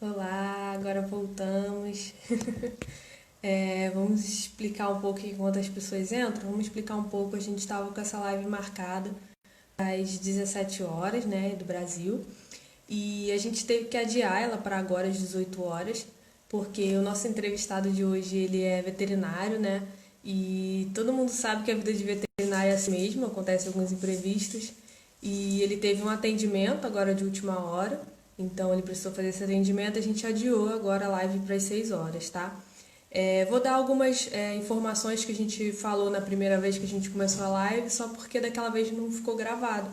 Olá, agora voltamos. Vamos explicar um pouco enquanto as pessoas entram. Vamos explicar um pouco. A gente estava com essa live marcada às 17 horas, né, do Brasil. E a gente teve que adiar ela para agora às 18 horas, porque o nosso entrevistado de hoje, ele é veterinário, né? E todo mundo sabe que a vida de veterinário é assim mesmo, acontece alguns imprevistos. E ele teve um atendimento agora de última hora, então ele precisou fazer esse atendimento, a gente adiou agora a live para as 6 horas, tá? Vou dar algumas informações que a gente falou na primeira vez que a gente começou a live, só porque daquela vez não ficou gravado.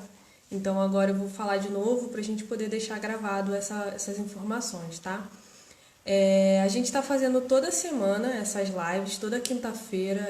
Então agora eu vou falar de novo para a gente poder deixar gravado essas informações, tá? A gente está fazendo toda semana essas lives, toda quinta-feira,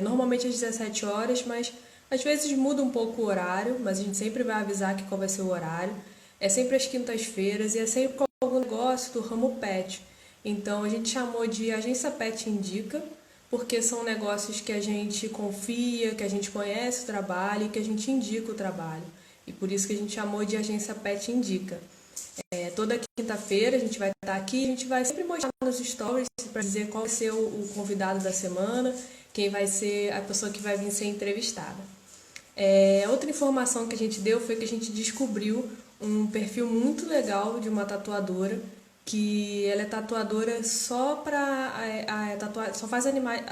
normalmente às 17 horas, mas às vezes muda um pouco o horário, mas a gente sempre vai avisar que qual vai ser o horário. É sempre às quintas-feiras e é sempre com algum negócio do ramo pet. Então a gente chamou de Agência Pet Indica, porque são negócios que a gente confia, que a gente conhece o trabalho e que a gente indica o trabalho. E por isso que a gente chamou de Agência Pet Indica. Toda quinta-feira a gente vai estar aqui, a gente vai sempre mostrar nos stories para dizer qual vai ser o convidado da semana, quem vai ser a pessoa que vai vir ser entrevistada. Outra informação que a gente deu foi que a gente descobriu um perfil muito legal de uma tatuadora, que ela é tatuadora só só faz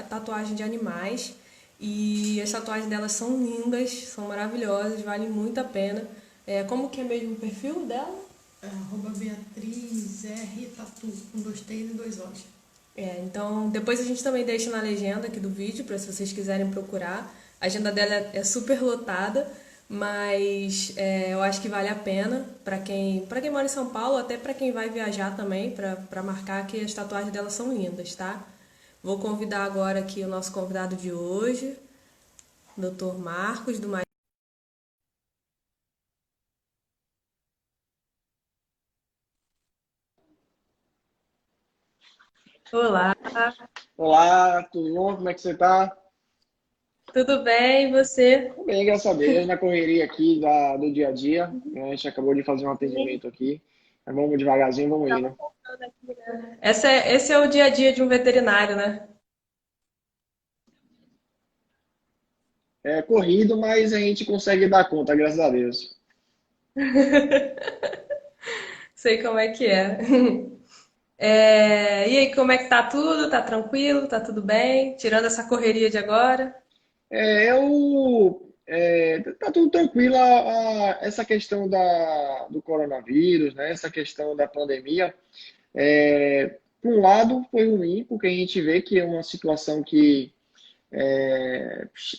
tatuagem de animais, e as tatuagens delas são lindas, são maravilhosas, valem muito a pena. Como que é mesmo o perfil dela? Beatriz R Tatu, com dois T's e dois O's. Então, depois a gente também deixa na legenda aqui do vídeo, para se vocês quiserem procurar. A agenda dela é super lotada, mas eu acho que vale a pena para quem mora em São Paulo, até para quem vai viajar também, para marcar que as tatuagens dela são lindas, tá? Vou convidar agora aqui o nosso convidado de hoje, Dr. Marcos, do Mais. Olá, Olá, tudo bom? Como é que você tá? tudo bem? E você? Tô bem, graças a Deus, na correria aqui do dia a dia. Né? A gente acabou de fazer um atendimento aqui. Mas vamos devagarzinho, vamos indo. Esse é o dia a dia de um veterinário, né? É corrido, mas a gente consegue dar conta, graças a Deus. Sei como é que é. E aí, como é que tá tudo? Tá tranquilo? Tá tudo bem? Tirando essa correria de agora? Tá tudo tranquilo. Essa questão do coronavírus, né? Essa questão da pandemia. Por um lado, foi ruim, porque a gente vê que é uma situação que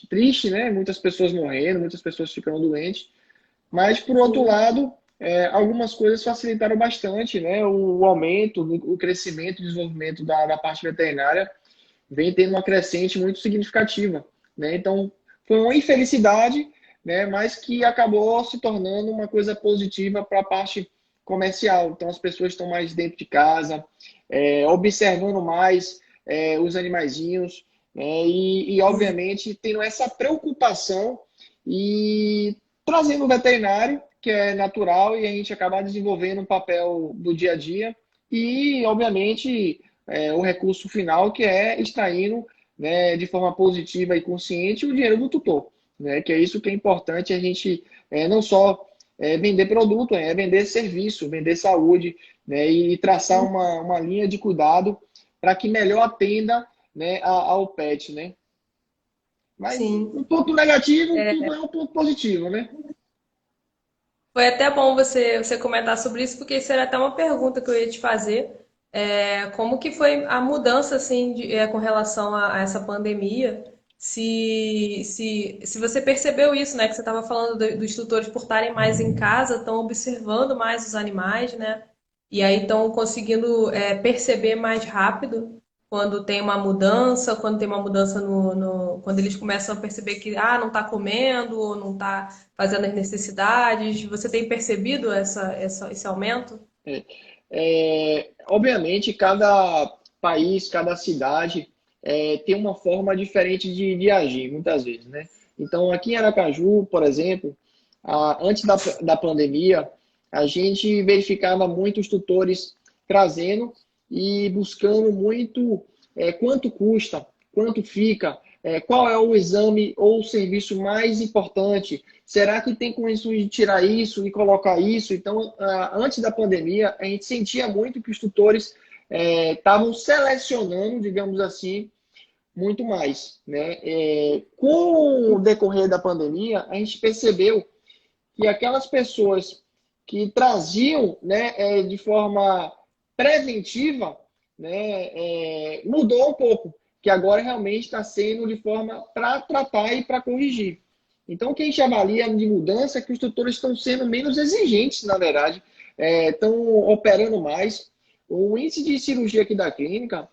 triste, né? Muitas pessoas morrendo, muitas pessoas ficando doentes. Mas, por outro Sim, lado, algumas coisas facilitaram bastante, né? O aumento, o crescimento e desenvolvimento da parte veterinária vem tendo uma crescente muito significativa, né? Então, foi uma infelicidade, né? Mas que acabou se tornando uma coisa positiva para a parte comercial. Então, as pessoas estão mais dentro de casa, observando mais os animaizinhos, né? Obviamente, tendo essa preocupação e trazendo o veterinário, que é natural, e a gente acaba desenvolvendo um papel do dia a dia e, obviamente, o recurso final, que é extraindo, né, de forma positiva e consciente o dinheiro do tutor. Né, que é isso que é importante a gente não só vender produto, vender serviço, vender saúde, né, e traçar uma linha de cuidado para que melhor atenda, né, ao pet. Né? Mas sim. um ponto negativo, tudo é um ponto positivo, né? Foi até bom você comentar sobre isso, porque isso era até uma pergunta que eu ia te fazer. Como que foi a mudança, assim, com relação a essa pandemia? Se você percebeu isso, né? Que você estava falando dos tutores por estarem mais em casa, estão observando mais os animais, né? E aí estão conseguindo perceber mais rápido quando tem uma mudança, quando tem uma mudança quando eles começam a perceber que não está comendo ou não está fazendo as necessidades. Você tem percebido esse aumento? Obviamente, cada país, cada cidade tem uma forma diferente de agir, muitas vezes, né? Então, aqui em Aracaju, por exemplo, antes da pandemia, a gente verificava muitos tutores trazendo e buscando muito quanto custa, quanto fica, qual é o exame ou o serviço mais importante. Será que tem condições de tirar isso e colocar isso? Então, antes da pandemia, a gente sentia muito que os tutores estavam selecionando, digamos assim, muito mais, né? Com o decorrer da pandemia, a gente percebeu que aquelas pessoas que traziam, né, de forma preventiva, né, mudou um pouco, que agora realmente está sendo de forma para tratar e para corrigir. Então, o que a gente avalia de mudança é que os tutores estão sendo menos exigentes, na verdade, estão operando mais. O índice de cirurgia aqui da clínica,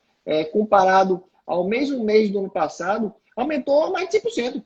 comparado ao mesmo mês do ano passado, aumentou mais de 100%.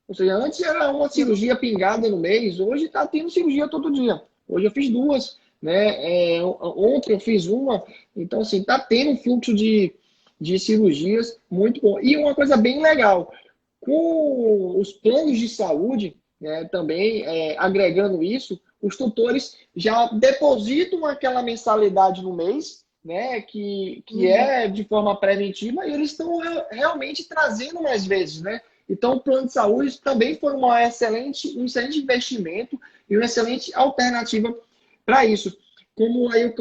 Ou seja, antes era uma cirurgia pingada no mês, hoje está tendo cirurgia todo dia. Hoje eu fiz duas, né? Ontem eu fiz uma. Então, assim, está tendo um fluxo de cirurgias muito bom. E uma coisa bem legal, com os planos de saúde, né, também agregando isso, os tutores já depositam aquela mensalidade no mês, né, que é de forma preventiva, e eles estão realmente trazendo mais vezes, né? Então, o plano de saúde também foi um excelente investimento e uma excelente alternativa para isso. Como aí o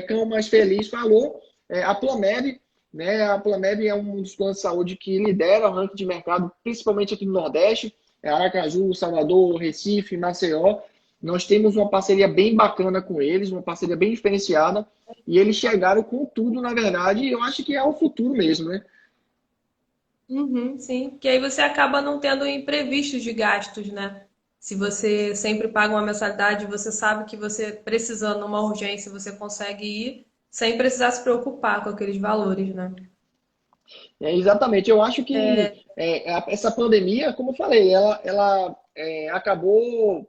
Cão Mais Feliz falou, a Plamed, né, a Plamed é um dos planos de saúde que lidera o ranking de mercado, principalmente aqui no Nordeste, Aracaju, Salvador, Recife, Maceió. Nós temos uma parceria bem bacana com eles, uma parceria bem diferenciada, e eles chegaram com tudo, na verdade, e eu acho que é o futuro mesmo, né? Uhum, sim, porque aí você acaba não tendo imprevistos de gastos, né? Se você sempre paga uma mensalidade, você sabe que você precisando numa urgência, você consegue ir sem precisar se preocupar com aqueles valores, né? Exatamente. Eu acho que essa pandemia, como eu falei, ela acabou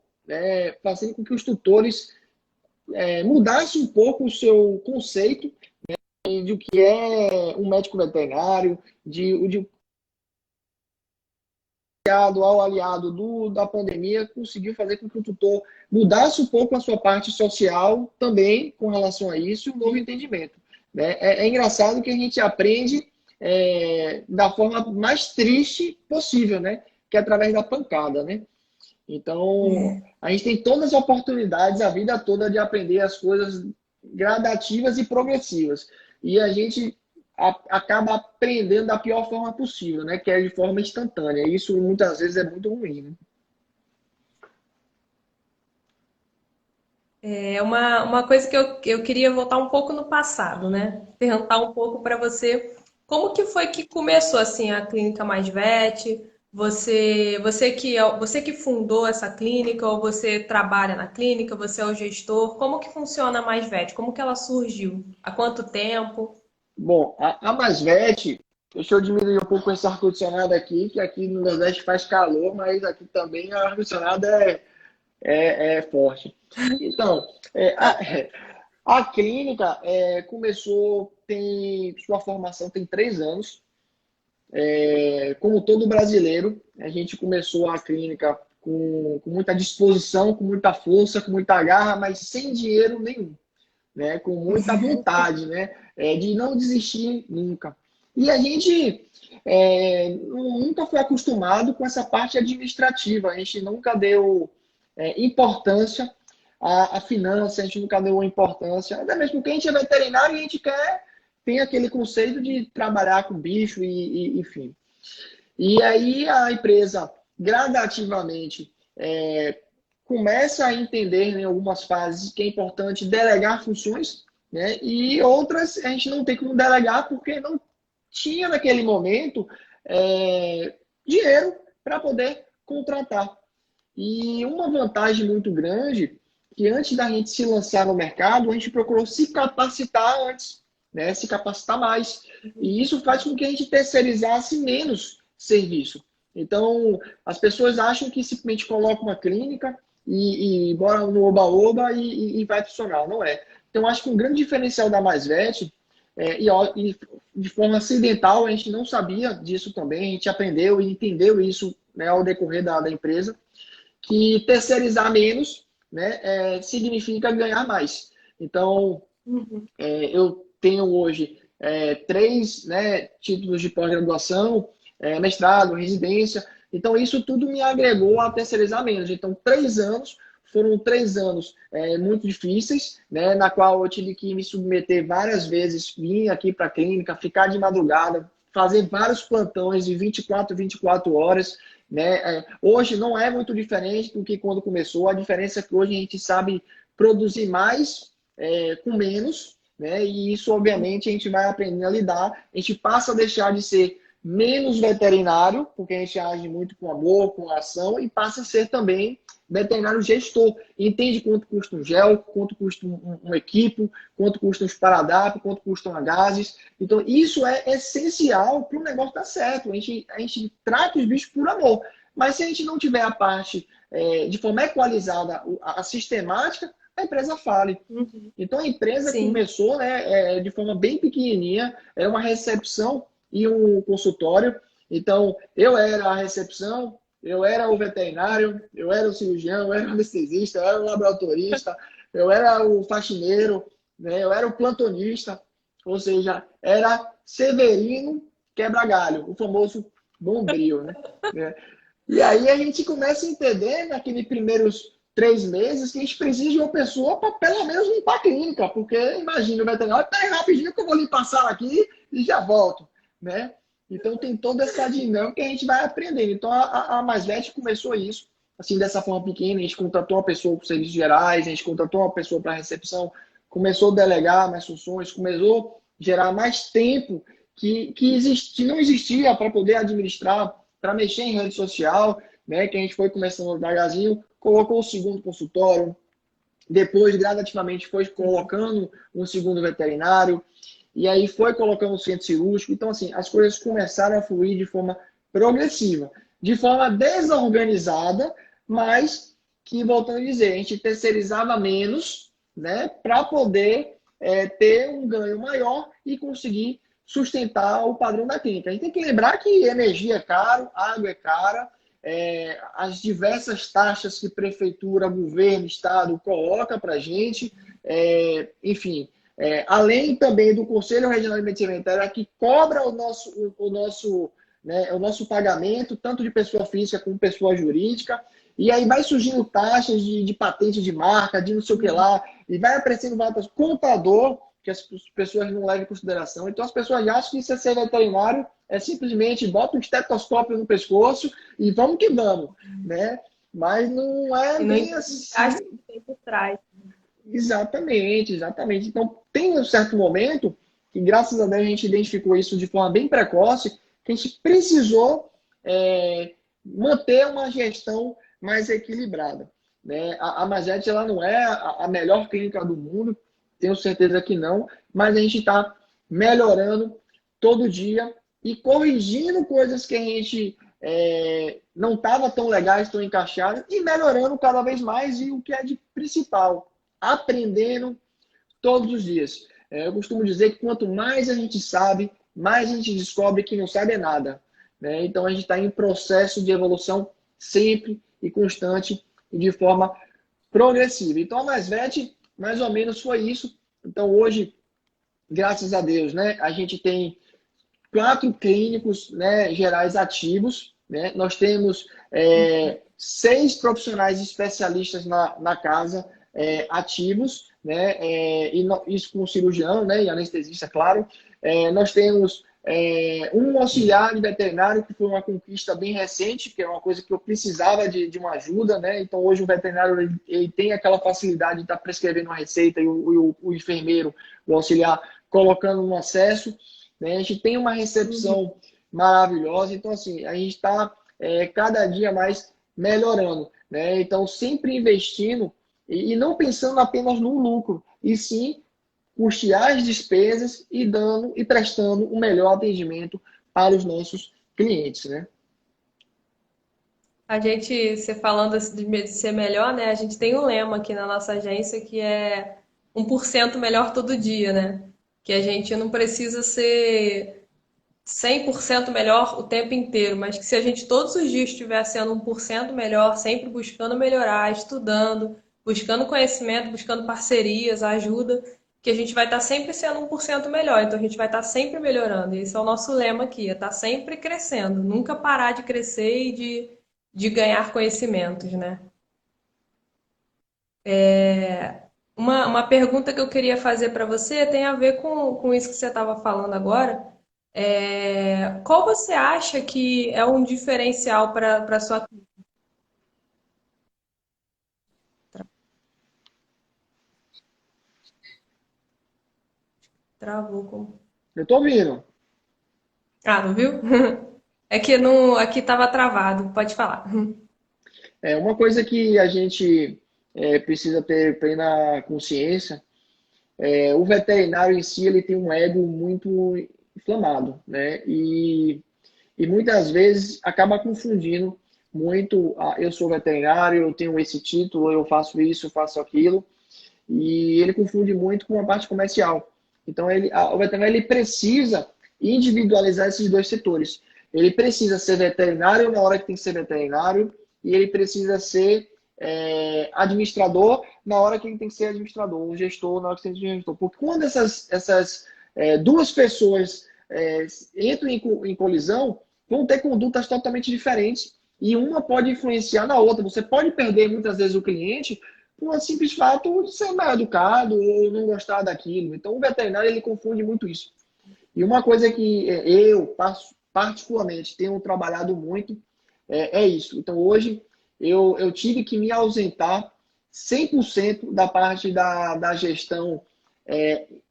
fazendo com que os tutores mudassem um pouco o seu conceito de o que é um médico veterinário, de ao aliado da pandemia, conseguiu fazer com que o tutor mudasse um pouco a sua parte social também com relação a isso e um novo entendimento. Né? É engraçado que a gente aprende da forma mais triste possível, né? Que é através da pancada, né? Então, a gente tem todas as oportunidades a vida toda de aprender as coisas gradativas e progressivas. E a gente acaba aprendendo da pior forma possível, né? Que é de forma instantânea. Isso muitas vezes é muito ruim, né? É uma coisa que eu queria voltar um pouco no passado, né? Perguntar um pouco para você como que foi que começou assim a Clínica Mais Vet? Você que fundou essa clínica ou você trabalha na clínica? Você é o gestor? Como que funciona a Mais Vet? Como que ela surgiu? Há quanto tempo? Bom, a Masvet, deixa eu diminuir um pouco esse ar-condicionado aqui, que aqui no Nordeste faz calor, mas aqui também o ar-condicionado é forte. Então, a clínica começou, tem sua formação tem 3 anos. Como todo brasileiro, a gente começou a clínica com muita disposição, com muita força, com muita garra, mas sem dinheiro nenhum, né? Com muita vontade, né? De não desistir nunca. E a gente nunca foi acostumado com essa parte administrativa, a gente nunca deu importância à finança, a gente nunca deu importância, até mesmo porque a gente é veterinário e a gente tem aquele conceito de trabalhar com bicho enfim. E aí a empresa gradativamente começa a entender em algumas fases que é importante delegar funções, né? E outras a gente não tem como delegar porque não tinha naquele momento dinheiro para poder contratar. E uma vantagem muito grande que antes da gente se lançar no mercado, a gente procurou se capacitar antes, né? Se capacitar mais. E isso faz com que a gente terceirizasse menos serviço. Então, as pessoas acham que simplesmente coloca uma clínica e bora no oba-oba e vai funcionar. Não é. Então, acho que um grande diferencial da MaisVet, e de forma acidental, a gente não sabia disso também, a gente aprendeu e entendeu isso, né, ao decorrer da empresa, que terceirizar menos, né, significa ganhar mais. Então, Uhum. Eu tenho hoje três, né, títulos de pós-graduação, mestrado, residência. Então, isso tudo me agregou a terceirizar menos. Então, 3 anos foram 3 anos muito difíceis, né, na qual eu tive que me submeter várias vezes, vir aqui para a clínica, ficar de madrugada, fazer vários plantões de 24 horas. Né? Hoje não é muito diferente do que quando começou. A diferença é que hoje a gente sabe produzir mais com menos, né? E isso, obviamente, a gente vai aprendendo a lidar. A gente passa a deixar de ser menos veterinário, porque a gente age muito com amor, com ação, e passa a ser também veterinário gestor. Entende quanto custa um gel, quanto custa um equipo, quanto custa um esparadrapo, quanto custam gases. Então, isso é essencial para o negócio dar certo. A gente trata os bichos por amor. Mas se a gente não tiver a parte de forma equalizada, a sistemática, a empresa fale. Uhum. Então a empresa Sim. começou, né, de forma bem pequenininha, era uma recepção e um consultório. Então eu era a recepção, eu era o veterinário, eu era o cirurgião, eu era o anestesista, eu era o laboratorista, eu era o faxineiro, né, eu era o plantonista, ou seja, era Severino Quebra-Galho, o famoso Bombril, né? E aí a gente começa a entender naqueles primeiros 3 meses que a gente precisa de uma pessoa para pelo menos limpar a clínica, porque imagina o veterinário, pera rapidinho que eu vou limpar a sala aqui e já volto, né? Então tem toda essa dinâmica que a gente vai aprendendo. Então a MaisVet começou isso, assim, dessa forma pequena, a gente contratou uma pessoa para serviços gerais, a gente contratou uma pessoa para recepção, começou a delegar mais funções, começou a gerar mais tempo que não existia para poder administrar, para mexer em rede social, né? Que a gente foi começando devagarzinho, colocou o segundo consultório, depois gradativamente foi colocando um segundo veterinário, e aí foi colocando um centro cirúrgico. Então, assim, as coisas começaram a fluir de forma progressiva, de forma desorganizada, mas que, voltando a dizer, a gente terceirizava menos, né, para poder ter um ganho maior e conseguir sustentar o padrão da clínica. A gente tem que lembrar que energia é caro, água é cara, as diversas taxas que prefeitura, governo, estado coloca para a gente, enfim, além também do Conselho Regional de Medicina Veterinária, que cobra o nosso pagamento, tanto de pessoa física como pessoa jurídica, e aí vai surgindo taxas de patente de marca, de não sei o que lá, e vai aparecendo várias contador, que as pessoas não levam em consideração. Então as pessoas acham que isso é ser veterinário, é simplesmente bota um estetoscópio no pescoço e vamos que vamos, né? Mas não é E não bem acho assim. que tem por trás. Exatamente, exatamente. Então, tem um certo momento que, graças a Deus, a gente identificou isso de forma bem precoce, que a gente precisou manter uma gestão mais equilibrada. Né? A Magete, ela não é a melhor clínica do mundo, tenho certeza que não, mas a gente está melhorando todo dia e corrigindo coisas que a gente não estava tão legais, tão encaixadas, e melhorando cada vez mais, e o que é de principal, aprendendo todos os dias. Eu costumo dizer que quanto mais a gente sabe, mais a gente descobre que não sabe nada. Né? Então a gente está em processo de evolução sempre e constante e de forma progressiva. Então a MaisVet mais ou menos foi isso. Então hoje, graças a Deus, né, a gente tem 4 clínicos, né, gerais ativos. Né? Nós temos 6 profissionais especialistas na casa ativos, né? Isso com cirurgião, né? E anestesista, claro. Nós temos um auxiliar de veterinário, que foi uma conquista bem recente, que é uma coisa que eu precisava de uma ajuda, né? Então hoje o veterinário ele tem aquela facilidade de estar prescrevendo uma receita e o enfermeiro, o auxiliar, colocando no acesso. Né? A gente tem uma recepção maravilhosa, então assim, a gente está cada dia mais melhorando. Né? Então, sempre investindo e não pensando apenas no lucro, e sim custear as despesas e dando e prestando o melhor atendimento para os nossos clientes, né? A gente, você falando de ser melhor, né? A gente tem um lema aqui na nossa agência que é 1% melhor todo dia, né? Que a gente não precisa ser 100% melhor o tempo inteiro, mas que se a gente todos os dias estiver sendo 1% melhor, sempre buscando melhorar, estudando, buscando conhecimento, buscando parcerias, ajuda, que a gente vai estar sempre sendo 1% melhor, então a gente vai estar sempre melhorando. E esse é o nosso lema aqui, é estar sempre crescendo, nunca parar de crescer e de ganhar conhecimentos, né? Uma pergunta que eu queria fazer para você tem a ver com isso que você estava falando agora. Qual você acha que é um diferencial para sua... Travou como... Eu tô ouvindo. Ah, não viu? É que não, aqui estava travado, pode falar. Uma coisa que a gente precisa ter plena consciência, o veterinário em si ele tem um ego muito inflamado, né? E muitas vezes acaba confundindo muito, eu sou veterinário, eu tenho esse título, eu faço isso, eu faço aquilo, e ele confunde muito com a parte comercial. Então, o veterinário ele precisa individualizar esses dois setores. Ele precisa ser veterinário na hora que tem que ser veterinário e ele precisa ser administrador na hora que ele tem que ser administrador, um gestor na hora que tem que ser gestor. Porque quando essas duas pessoas entram em colisão, vão ter condutas totalmente diferentes e uma pode influenciar na outra. Você pode perder muitas vezes o cliente por um simples fato de ser mal educado ou não gostar daquilo. Então, o veterinário ele confunde muito isso. E uma coisa que eu, particularmente, tenho trabalhado muito é isso. Então, hoje, eu tive que me ausentar 100% da parte da gestão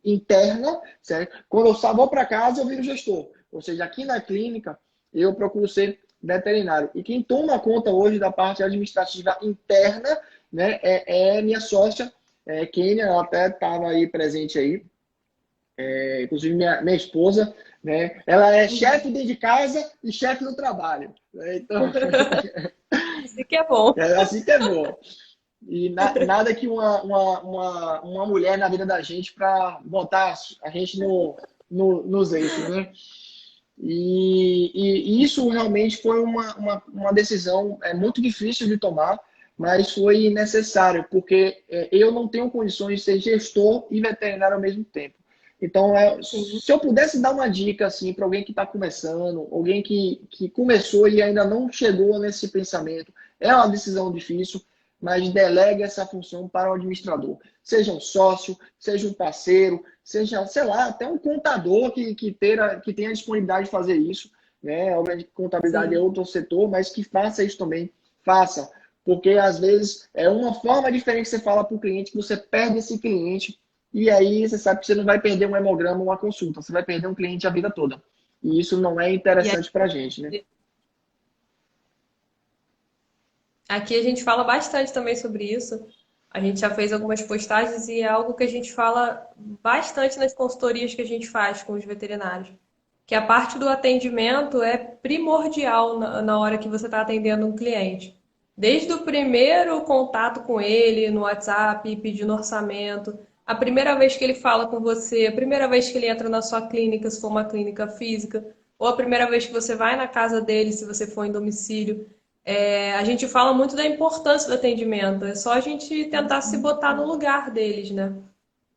interna, certo? Quando eu só vou para casa, eu viro gestor. Ou seja, aqui na clínica, eu procuro ser veterinário. E quem toma conta hoje da parte administrativa interna, né, é minha sócia, Kênia, ela até estava aí presente aí. Inclusive minha esposa, né? Ela é chefe dentro de casa e chefe do trabalho. Né? Então, Isso que é bom. é assim que é bom. E nada que uma mulher na vida da gente para botar a gente nos eixos, né? E isso realmente foi uma decisão muito difícil de tomar, mas foi necessário, porque eu não tenho condições de ser gestor e veterinário ao mesmo tempo. Então, se eu pudesse dar uma dica assim, para alguém que está começando, alguém que começou e ainda não chegou nesse pensamento, é uma decisão difícil, mas delegue essa função para o administrador. Seja um sócio, seja um parceiro, seja, sei lá, até um contador que tenha a disponibilidade de fazer isso. Né? Obviamente, contabilidade é Sim. outro setor, mas que faça isso também. Faça. Porque, às vezes, é uma forma diferente que você fala para o cliente, que você perde esse cliente, e aí você sabe que você não vai perder um hemograma ou uma consulta, você vai perder um cliente a vida toda. E isso não é E interessante para a gente, né? aqui a gente fala bastante também sobre isso. A gente já fez algumas postagens e é algo que a gente fala bastante nas consultorias que a gente faz com os veterinários. Que a parte do atendimento é primordial na hora que você está atendendo um cliente. Desde o primeiro contato com ele no WhatsApp, pedindo orçamento, a primeira vez que ele fala com você, a primeira vez que ele entra na sua clínica, se for uma clínica física, ou a primeira vez que você vai na casa dele, se você for em domicílio. A gente fala muito da importância do atendimento, é só a gente tentar se botar no lugar deles, né?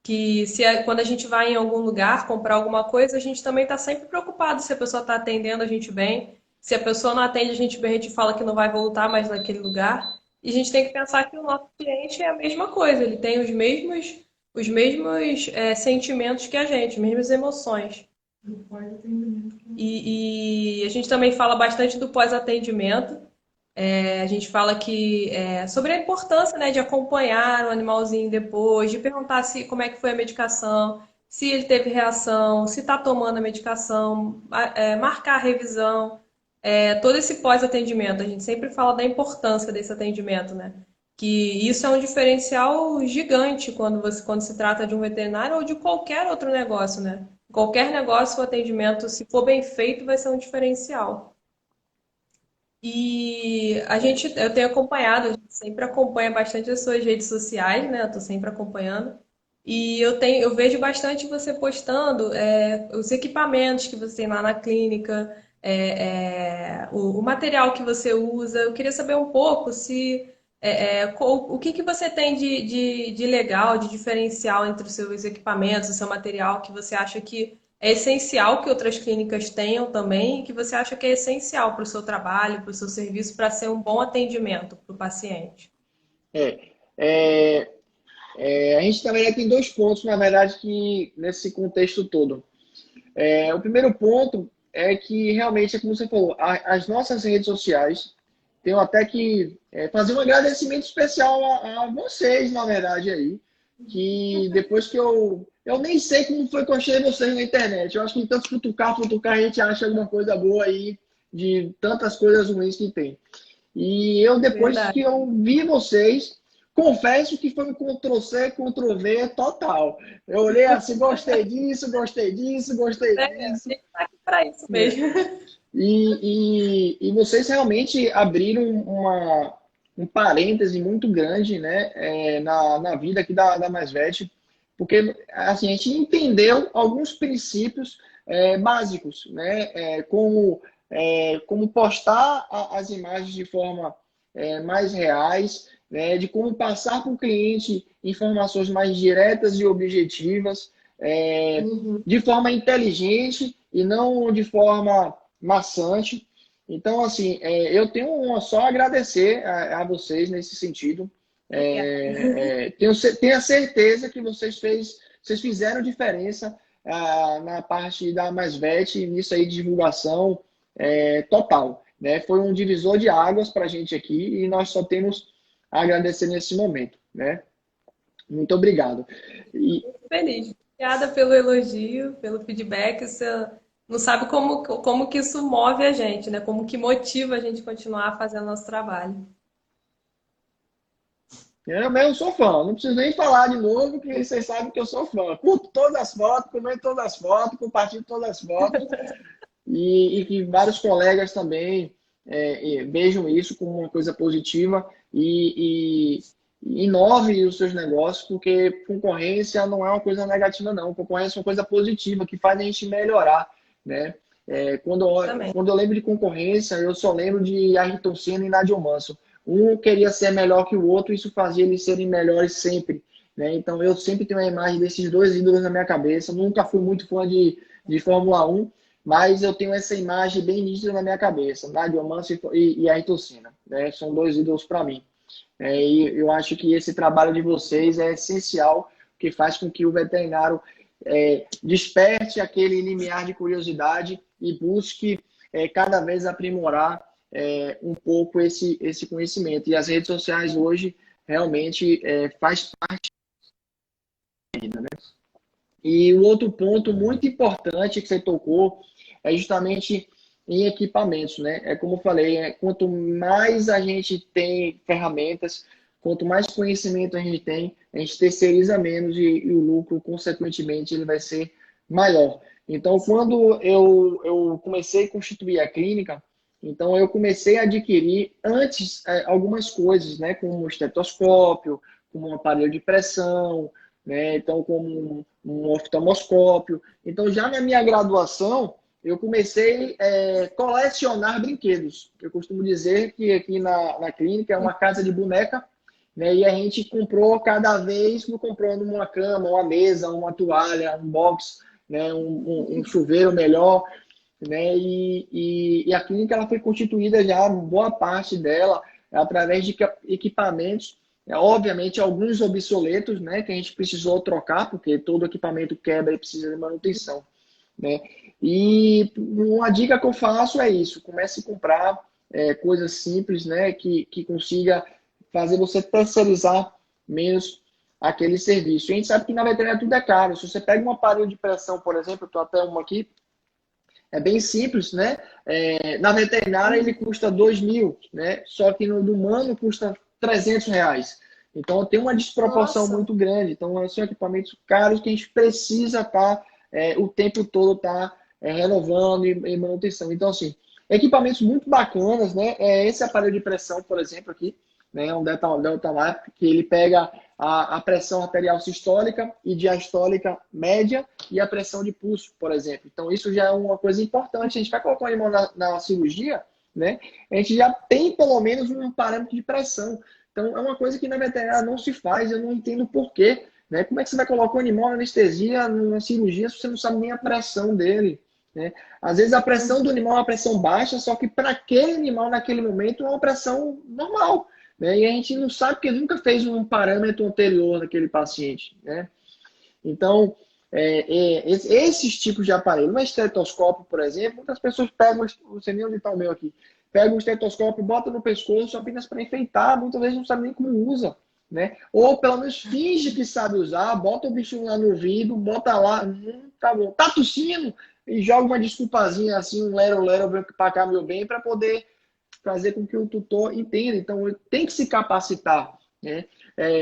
Que quando a gente vai em algum lugar comprar alguma coisa, a gente também está sempre preocupado se a pessoa está atendendo a gente bem. Se a pessoa não atende a gente bem, a gente fala que não vai voltar mais naquele lugar. E a gente tem que pensar que o nosso cliente é a mesma coisa, ele tem os mesmos sentimentos que a gente, as mesmas emoções. Do pós-atendimento. E a gente também fala bastante do pós-atendimento. A gente fala sobre a importância, né, de acompanhar o animalzinho depois, de perguntar como é que foi a medicação, se ele teve reação, se está tomando a medicação, marcar a revisão, todo esse pós-atendimento. A gente sempre fala da importância desse atendimento, né? Que isso é um diferencial gigante quando se trata de um veterinário ou de qualquer outro negócio, né? Qualquer negócio, o atendimento, se for bem feito, vai ser um diferencial. E eu tenho acompanhado, a gente sempre acompanha bastante as suas redes sociais, né? Eu tô sempre acompanhando. E eu vejo bastante você postando os equipamentos que você tem lá na clínica, o material que você usa. Eu queria saber um pouco O que que você tem de legal, de diferencial entre os seus equipamentos, o seu material, que você acha que é essencial que outras clínicas tenham também, e que você acha que é essencial para o seu trabalho, para o seu serviço, para ser um bom atendimento para o paciente? É, é, a gente trabalha aqui em dois pontos, na verdade, que nesse contexto todo. O primeiro ponto é que realmente, é como você falou, as nossas redes sociais, tenho até que fazer um agradecimento especial a vocês, na verdade, aí, que depois que eu nem sei como foi que eu achei vocês na internet. Eu acho que em tanto futucar, a gente acha alguma coisa boa aí de tantas coisas ruins que tem. E eu, depois que Verdade. eu vi vocês, confesso que foi um Ctrl+C, Ctrl+V total. Eu olhei assim, gostei disso, gostei disso, gostei É, a disso, gente está aqui para isso né? mesmo. E vocês realmente abriram um parêntese muito grande, né, na vida aqui da MaisVet, porque assim, a gente entendeu alguns princípios básicos, né, como postar as imagens de forma mais reais, né, de como passar para o cliente informações mais diretas e objetivas, Uhum. de forma inteligente e não de forma maçante. Então, assim, eu tenho só a agradecer a vocês nesse sentido. Obrigada. Tenho a certeza que vocês fizeram diferença na parte da MaisVet, nisso aí de divulgação total. Né? Foi um divisor de águas para a gente aqui e nós só temos a agradecer nesse momento. Né? Muito obrigado. E, Feliz. Obrigada pelo elogio, pelo feedback. Você não sabe como que isso move a gente, né? Como que motiva a gente a continuar fazendo nosso trabalho. eu sou fã, não preciso nem falar de novo, que vocês sabem que eu sou fã. Curto todas as fotos, comento todas as fotos, compartilho todas as fotos, e que vários colegas também vejam isso como uma coisa positiva e inove os seus negócios, porque concorrência não é uma coisa negativa, não. Concorrência é uma coisa positiva, que faz a gente melhorar, né? Também. Quando eu lembro de concorrência, eu só lembro de Ayrton Senna e Nadio Mansell. Um queria ser melhor que o outro, e isso fazia eles serem melhores sempre, né? Então eu sempre tenho a imagem desses dois ídolos na minha cabeça. Nunca fui muito fã de Fórmula 1, mas eu tenho essa imagem bem nítida na minha cabeça, Nadio Mansell e Ayrton Senna, né? São dois ídolos para mim. E eu acho que esse trabalho de vocês é essencial, que faz com que o veterinário desperte aquele limiar de curiosidade e busque cada vez aprimorar um pouco esse conhecimento. E as redes sociais hoje realmente faz parte da vida, né? E o outro ponto muito importante que você tocou é justamente em equipamentos, né? É como eu falei, quanto mais a gente tem ferramentas, quanto mais conhecimento a gente terceiriza menos e o lucro, consequentemente, ele vai ser maior. Então, quando eu comecei a constituir a clínica, então eu comecei a adquirir antes algumas coisas, né? Como um estetoscópio, como um aparelho de pressão, né? Então, como um oftalmoscópio. Então, já na minha graduação, eu comecei a colecionar brinquedos. Eu costumo dizer que aqui na clínica é uma casa de boneca, né? E a gente comprou cada vez, comprando uma cama, uma mesa, uma toalha, um box, né? Um chuveiro melhor, né? E a clínica ela foi constituída já, boa parte dela, através de equipamentos, obviamente alguns obsoletos, né? Que a gente precisou trocar, porque todo equipamento quebra e precisa de manutenção, né? E uma dica que eu faço é isso: comece a comprar coisas simples, né? Que consiga fazer você terceirizar menos aquele serviço. E a gente sabe que na veterinária tudo é caro. Se você pega um aparelho de pressão, por exemplo, eu estou até uma aqui, é bem simples, né? Na veterinária ele custa 2.000, né? Só que no do humano custa R$ 300. Então tem uma desproporção Nossa, muito grande. Então são equipamentos caros que a gente precisa estar o tempo todo renovando e manutenção. Então assim, equipamentos muito bacanas, né? Esse aparelho de pressão, por exemplo, aqui, né? Um Delta Lap, que ele pega a pressão arterial sistólica e diastólica média e a pressão de pulso, por exemplo. Então, isso já é uma coisa importante. A gente vai colocar o animal na cirurgia, né? A gente já tem pelo menos um parâmetro de pressão. Então, é uma coisa que na veterinária não se faz, eu não entendo por quê, né? Como é que você vai colocar um animal na anestesia, numa cirurgia, se você não sabe nem a pressão dele, né? Às vezes a pressão do animal é uma pressão baixa, só que para aquele animal, naquele momento, é uma pressão normal, né? E a gente não sabe porque nunca fez um parâmetro anterior naquele paciente, né? Então, esses tipos de aparelho, um estetoscópio, por exemplo, muitas pessoas pegam, não sei nem onde está o meu aqui, pegam um estetoscópio, bota no pescoço apenas para enfeitar, muitas vezes não sabe nem como usa, né? Ou pelo menos finge que sabe usar, bota o bichinho lá no ouvido, bota lá, tá bom, tá tossindo, e joga uma desculpazinha assim, um lero-lero para cá, meu bem, para poder fazer com que o tutor entenda. Então, ele tem que se capacitar, né?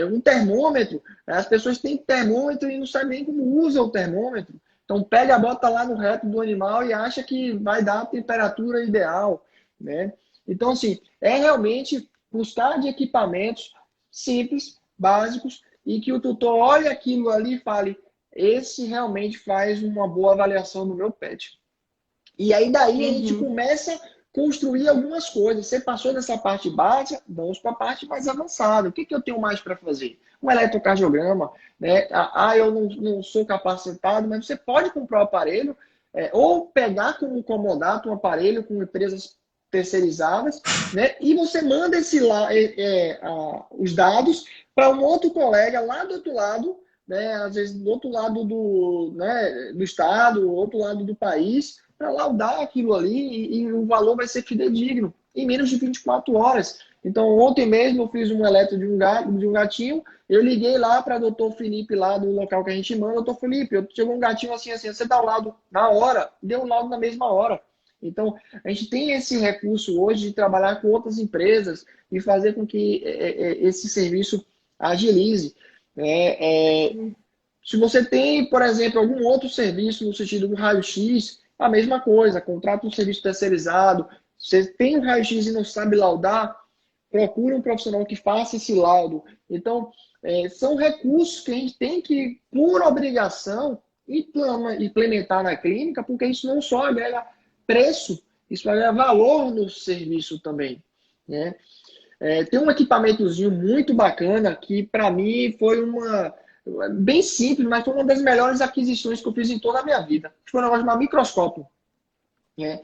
Um termômetro, as pessoas têm termômetro e não sabem nem como usa o termômetro. Então, pega, bota lá no reto do animal e acha que vai dar a temperatura ideal, né? Então, assim, é realmente buscar de equipamentos simples, básicos, e que o tutor olhe aquilo ali e fale, esse realmente faz uma boa avaliação do meu pet. E aí daí a gente Uhum. começa a construir algumas coisas. Você passou dessa parte básica, vamos para a parte mais avançada. O que, que eu tenho mais para fazer? Um eletrocardiograma, né? Eu não sou capacitado, mas você pode comprar o aparelho, ou pegar como comodato um aparelho com empresas terceirizadas, né? E você manda os dados para um outro colega lá do outro lado, né? Às vezes do outro lado do estado, outro lado do país, para laudar aquilo ali e o valor vai ser fidedigno, em menos de 24 horas. Então, ontem mesmo eu fiz um eletro de um gatinho, eu liguei lá para o doutor Felipe, lá do local que a gente manda, doutor Felipe, chegou um gatinho assim, você dá o laudo na hora, deu o laudo na mesma hora. Então, a gente tem esse recurso hoje de trabalhar com outras empresas e fazer com que esse serviço agilize. Se você tem, por exemplo, algum outro serviço no sentido do raio-x, a mesma coisa, contrata um serviço terceirizado. Você tem um raio-x e não sabe laudar, procure um profissional que faça esse laudo. Então, são recursos que a gente tem que, por obrigação, implementar na clínica, porque isso não só agrega preço, isso agrega valor no serviço também, né? Tem um equipamentozinho muito bacana que, para mim, foi bem simples, mas foi uma das melhores aquisições que eu fiz em toda a minha vida. Foi um negócio chamado microscópio. Né?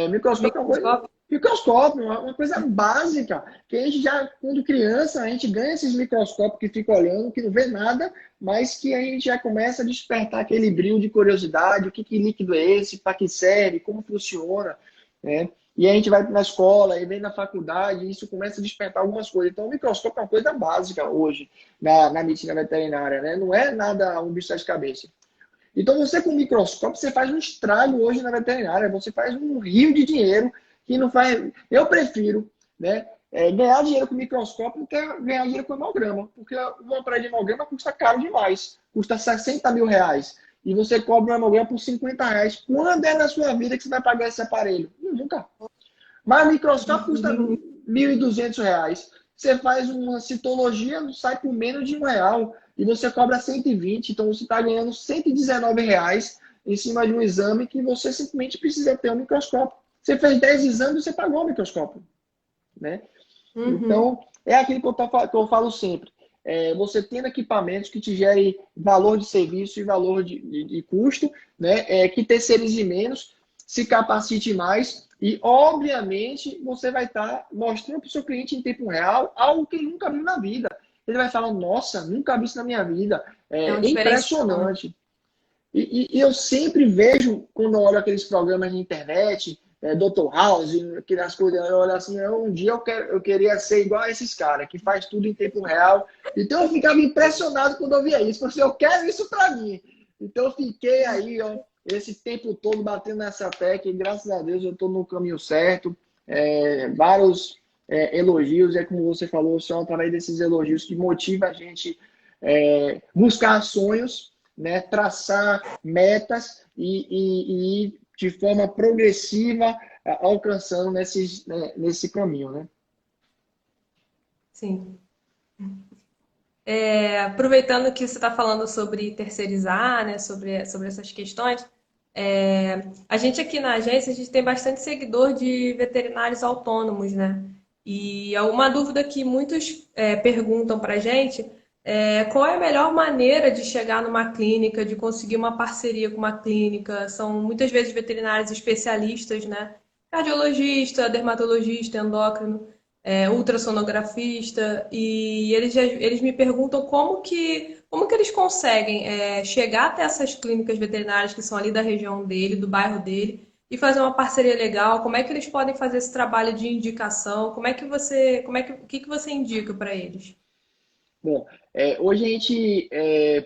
Microscópio é uma coisa. Microscópio? Microscópio, uma coisa básica, que a gente já, quando criança, a gente ganha esses microscópios que fica olhando, que não vê nada, mas que a gente já começa a despertar aquele brilho de curiosidade, o que líquido é esse, para que serve, como funciona, né? E a gente vai na escola, e vem na faculdade, e isso começa a despertar algumas coisas. Então, o microscópio é uma coisa básica hoje na medicina veterinária, né? Não é nada um bicho de cabeça. Então, você com microscópio, você faz um estrago hoje na veterinária, você faz um rio de dinheiro que não faz. Eu prefiro, né, ganhar dinheiro com microscópio do que ganhar dinheiro com hemograma, porque uma praia de hemograma custa caro demais, custa 60 mil reais. E você cobra um hemograma por 50 reais. Quando é na sua vida que você vai pagar esse aparelho? Nunca. Mas o microscópio custa R$ 1.200. Você faz uma citologia, sai por menos de R$ 1 e você cobra 120. Então você está ganhando R$ 119 em cima de um exame que você simplesmente precisa ter um microscópio. Você fez 10 exames, você pagou o microscópio, né? Uhum. Então, é aquilo que eu falo sempre. Você tendo equipamentos que te gerem valor de serviço e valor de custo, né? Que terceirize menos, se capacite mais e, obviamente, você vai estar mostrando para o seu cliente em tempo real algo que ele nunca viu na vida. Ele vai falar, nossa, nunca vi isso na minha vida. É um É diferencial, né? impressionante. E eu sempre vejo, quando eu olho aqueles programas de internet, Dr. House, aquelas coisas, eu olho assim, um dia eu queria ser igual a esses caras, que faz tudo em tempo real. Então eu ficava impressionado quando eu via isso, porque eu quero isso para mim. Então eu fiquei aí, ó, esse tempo todo batendo nessa tecla, e graças a Deus eu estou no caminho certo. Vários elogios, como você falou, são através desses elogios que motiva a gente buscar sonhos, né, traçar metas e ir de forma progressiva alcançando nesse caminho, né? Sim. Aproveitando que você está falando sobre terceirizar, né, sobre essas questões, a gente aqui na agência, a gente tem bastante seguidor de veterinários autônomos, né? E uma dúvida que muitos perguntam para a gente é qual é a melhor maneira de chegar numa clínica, de conseguir uma parceria com uma clínica. São muitas vezes veterinários especialistas, né? Cardiologista, dermatologista, endócrino, ultrassonografista, e eles me perguntam como que eles conseguem chegar até essas clínicas veterinárias que são ali da região dele, do bairro dele, e fazer uma parceria legal. Como é que eles podem fazer esse trabalho de indicação? O que você indica para eles? Bom, hoje a gente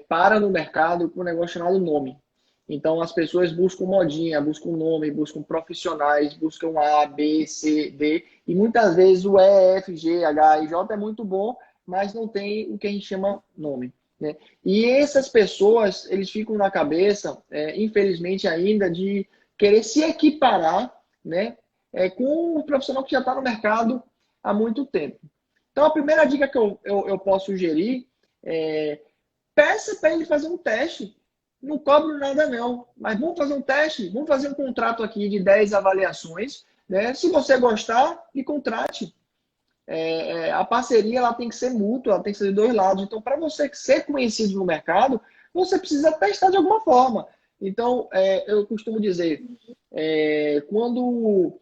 para no mercado com um negócio chamado nome. Então as pessoas buscam modinha, buscam nome, buscam profissionais, buscam A, B, C, D, e muitas vezes o E, F, G, H e J é muito bom, mas não tem o que a gente chama nome, né? E essas pessoas, eles ficam na cabeça, infelizmente ainda, de querer se equiparar, né, com o profissional que já está no mercado há muito tempo. Então, a primeira dica que eu posso sugerir é peça para ele fazer um teste. Não cobro nada, não. Mas vamos fazer um teste, vamos fazer um contrato aqui de 10 avaliações. Né? Se você gostar, me contrate. A parceria ela tem que ser mútua, ela tem que ser de dois lados. Então, para você ser conhecido no mercado, você precisa testar de alguma forma. Então, eu costumo dizer, quando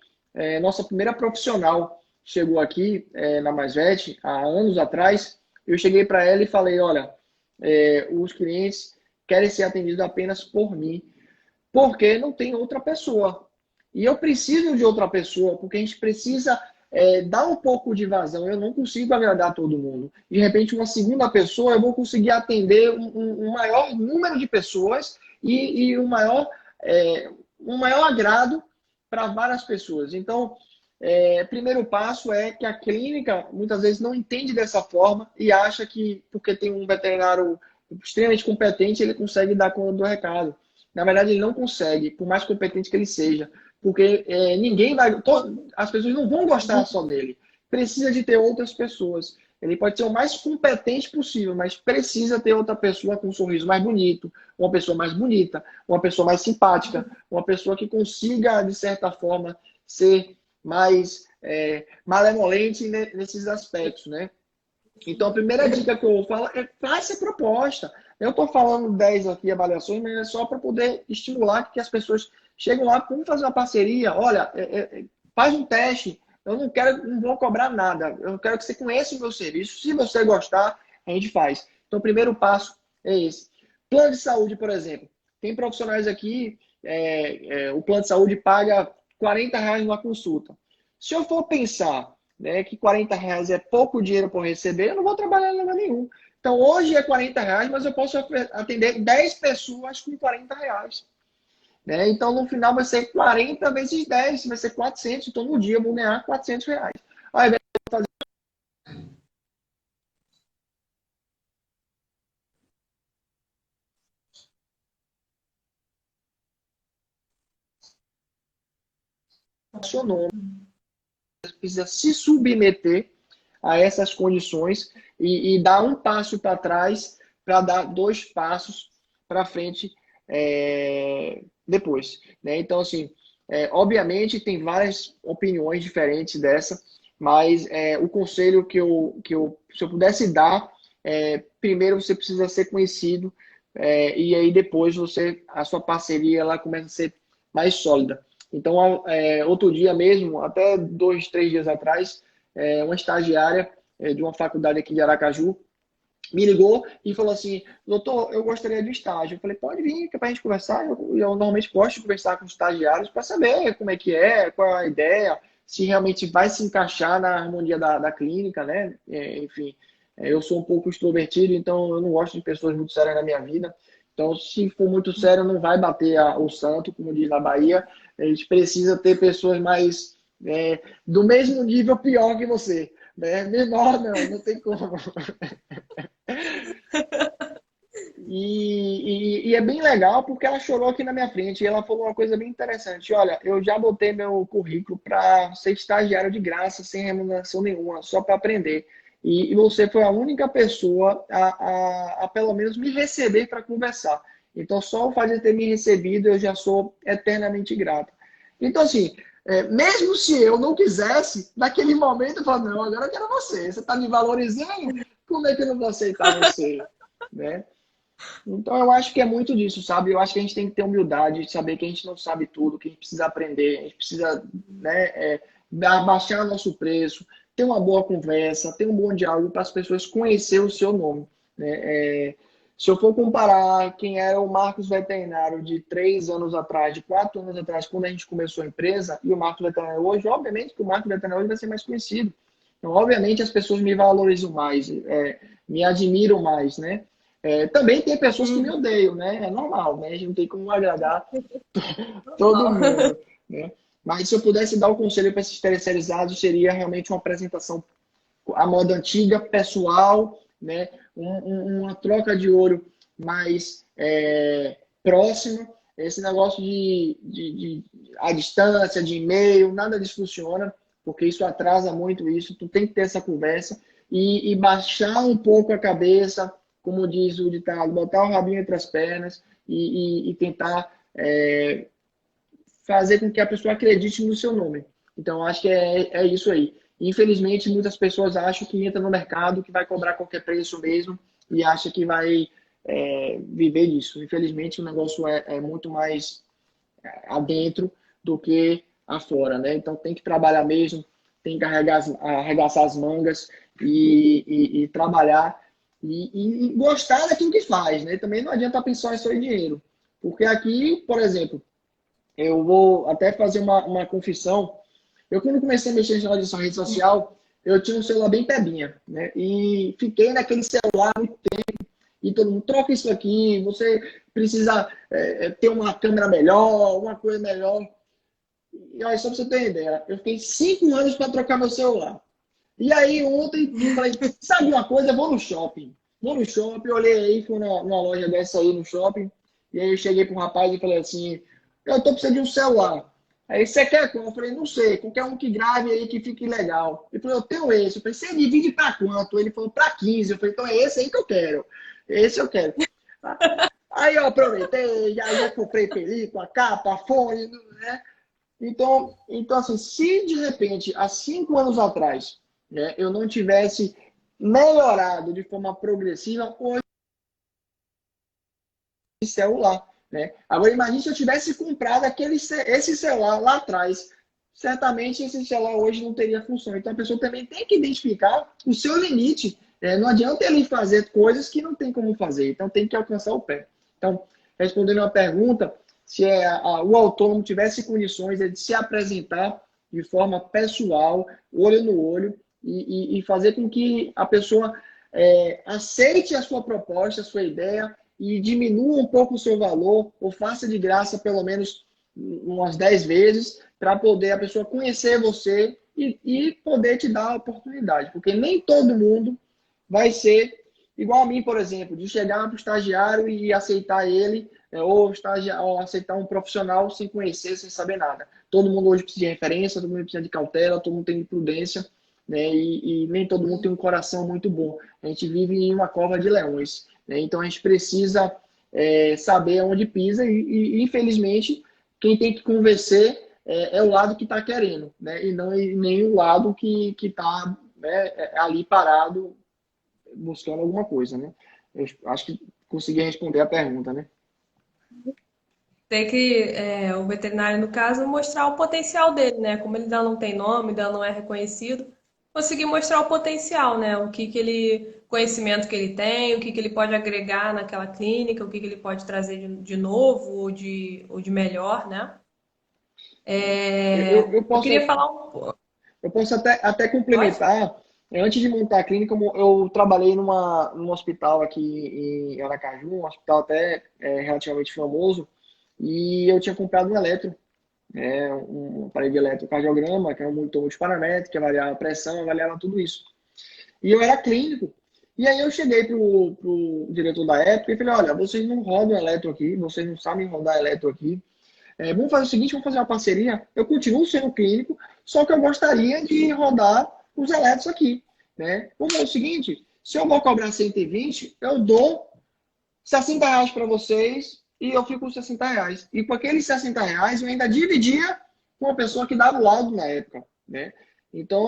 nossa primeira profissional chegou aqui na MaisVet, há anos atrás, eu cheguei para ela e falei, olha, os clientes querem ser atendidos apenas por mim, porque não tem outra pessoa. E eu preciso de outra pessoa, porque a gente precisa dar um pouco de vazão. Eu não consigo agradar todo mundo. De repente, uma segunda pessoa, eu vou conseguir atender um maior número de pessoas e um maior agrado para várias pessoas. Então, primeiro passo é que a clínica muitas vezes não entende dessa forma e acha que porque tem um veterinário extremamente competente, ele consegue dar conta do recado. Na verdade, ele não consegue, por mais competente que ele seja, porque ninguém vai, as pessoas não vão gostar só dele. Precisa de ter outras pessoas. Ele pode ser o mais competente possível, mas precisa ter outra pessoa com um sorriso mais bonito, uma pessoa mais bonita, uma pessoa mais simpática, uma pessoa que consiga, de certa forma, ser mais malemolente nesses aspectos, né? Então, a primeira dica que eu falo é faça a proposta. Eu estou falando 10 aqui avaliações, mas é só para poder estimular que as pessoas cheguem lá, vamos fazer uma parceria. Olha, faz um teste. Eu não vou cobrar nada. Eu quero que você conheça o meu serviço. Se você gostar, a gente faz. Então, o primeiro passo é esse. Plano de saúde, por exemplo. Tem profissionais aqui, o plano de saúde paga R$ 40 numa consulta. Se eu for pensar, né, que R$ 40 é pouco dinheiro para receber, eu não vou trabalhar em lugar nenhum. Então, hoje é R$ 40, mas eu posso atender 10 pessoas com R$ 40. Né? Então, no final, vai ser 40 vezes 10, vai ser 400. Então, no dia, eu vou ganhar R$ 400. Ao invés de fazer o seu nome, você precisa se submeter a essas condições e dar um passo para trás para dar dois passos para frente depois. Né? Então, assim, obviamente tem várias opiniões diferentes dessa, mas o conselho se eu pudesse dar, primeiro você precisa ser conhecido e aí depois a sua parceria ela começa a ser mais sólida. Então, outro dia mesmo, até 2, 3 dias atrás, uma estagiária de uma faculdade aqui de Aracaju me ligou e falou assim, doutor, eu gostaria de um estágio. Eu falei, pode vir, que é para a gente conversar. Eu normalmente gosto de conversar com os estagiários para saber como é, qual é a ideia, se realmente vai se encaixar na harmonia da clínica, né? Enfim, eu sou um pouco extrovertido, então eu não gosto de pessoas muito sérias na minha vida. Então, se for muito sério, não vai bater o santo, como diz na Bahia. A gente precisa ter pessoas mais do mesmo nível pior que você. Né? Menor não tem como. E é bem legal porque ela chorou aqui na minha frente e ela falou uma coisa bem interessante. Olha, eu já botei meu currículo para ser estagiário de graça, sem remuneração nenhuma, só para aprender. E você foi a única pessoa a pelo menos me receber para conversar. Então, só o fato de ter me recebido, eu já sou eternamente grato. Então, assim, Mesmo se eu não quisesse, naquele momento eu falo, não, agora eu quero você. Você está me valorizando? Como é que eu não vou aceitar você? Né? Então eu acho que é muito disso, sabe? Eu acho que a gente tem que ter humildade de saber que a gente não sabe tudo, que a gente precisa aprender, a gente precisa, né, baixar nosso preço, ter uma boa conversa, ter um bom diálogo para as pessoas conhecer o seu nome, né? Se eu for comparar quem era o Marcos Veterinário de 3 anos atrás, de 4 anos atrás, quando a gente começou a empresa, e o Marcos Veterinário hoje, obviamente que o Marcos Veterinário hoje vai ser mais conhecido. Então, obviamente, as pessoas me valorizam mais, me admiram mais, né? Também tem pessoas que me odeiam, né? É normal, né? A gente não tem como agradar todo Normal. mundo, né? Mas se eu pudesse dar o conselho para esses terceirizados, seria realmente uma apresentação à moda antiga, pessoal, né? Uma troca de olho mais próxima. Esse negócio de a distância, de e-mail, nada disso funciona, porque isso atrasa muito isso. Tu tem que ter essa conversa e baixar um pouco a cabeça, como diz o ditado, botar o rabinho entre as pernas e tentar fazer com que a pessoa acredite no seu nome. Então, acho que é isso aí. Infelizmente, muitas pessoas acham que entra no mercado, que vai cobrar qualquer preço mesmo e acha que vai viver disso. Infelizmente, o negócio é muito mais adentro do que afora, né? Então, tem que trabalhar mesmo, tem que arregaçar as mangas e trabalhar e gostar daquilo que faz, né? Também não adianta pensar só em dinheiro. Porque aqui, por exemplo, eu vou até fazer uma confissão. Eu, quando comecei a mexer na rede social, eu tinha um celular bem pebinha, né? E fiquei naquele celular muito tempo. E todo mundo troca isso aqui, você precisa ter uma câmera melhor, uma coisa melhor. E olha, só pra você ter uma ideia, eu fiquei 5 anos para trocar meu celular. E aí, ontem, eu falei, sabe uma coisa? Eu vou no shopping. Vou no shopping, olhei aí, fui numa loja dessa aí no shopping. E aí eu cheguei para um rapaz e falei assim, eu tô precisando de um celular. Aí, você quer qual? Eu falei, não sei, qualquer um que grave aí, que fique legal. Ele falou, eu tenho esse. Eu falei, você divide para quanto? Ele falou, para 15. Eu falei, então é esse aí que eu quero. Esse eu quero. Aí eu aproveitei, já comprei película, capa, fone, né? Então, assim, se de repente, há 5 anos atrás, né, eu não tivesse melhorado de forma progressiva, hoje celular, né? Agora imagine se eu tivesse comprado esse celular lá atrás, certamente esse celular hoje não teria função. Então a pessoa também tem que identificar o seu limite. Não adianta ele fazer coisas que não tem como fazer. Então tem que alcançar o pé. Então, respondendo a pergunta, se o autônomo tivesse condições de se apresentar de forma pessoal, olho no olho, e fazer com que a pessoa aceite a sua proposta, a sua ideia, e diminua um pouco o seu valor, ou faça de graça pelo menos umas 10 vezes, para poder a pessoa conhecer você e poder te dar a oportunidade. Porque nem todo mundo vai ser igual a mim, por exemplo, de chegar para o estagiário e aceitar ele, ou aceitar um profissional sem conhecer, sem saber nada. Todo mundo hoje precisa de referência, todo mundo precisa de cautela, todo mundo tem de prudência, né? E nem todo mundo tem um coração muito bom. A gente vive em uma cova de leões, né? Então a gente precisa saber onde pisa e, infelizmente, quem tem que convencer é o lado que está querendo, né? E não nem o lado que está, né, ali parado buscando alguma coisa, né? Eu acho que consegui responder a pergunta, né? Tem que, o veterinário, no caso, mostrar o potencial dele, né? Como ele ainda não tem nome, ainda não é reconhecido, conseguir mostrar o potencial, né? Conhecimento que ele tem, o que ele pode agregar naquela clínica, o que ele pode trazer de novo ou de melhor, né? Eu, eu Eu posso, queria falar um pouco. eu posso até Pode? complementar. Antes de montar a clínica, eu trabalhei num hospital aqui em Aracaju, um hospital até relativamente famoso, e eu tinha comprado um eletro, um aparelho de eletrocardiograma, que é um monitor multiparamétrico, que avaliava a pressão, avaliava tudo isso. E eu era clínico. E aí eu cheguei pro diretor da época e falei, olha, vocês não rodam eletro aqui, vocês não sabem rodar eletro aqui. Vamos fazer o seguinte, vamos fazer uma parceria. Eu continuo sendo clínico, só que eu gostaria de rodar os eletros aqui, né? Vamos fazer o seguinte, se eu vou cobrar 120, eu dou R$ 60 para vocês e eu fico com R$ 60. E com aqueles R$ 60 eu ainda dividia com uma pessoa que dava o laudo na época, né? Então,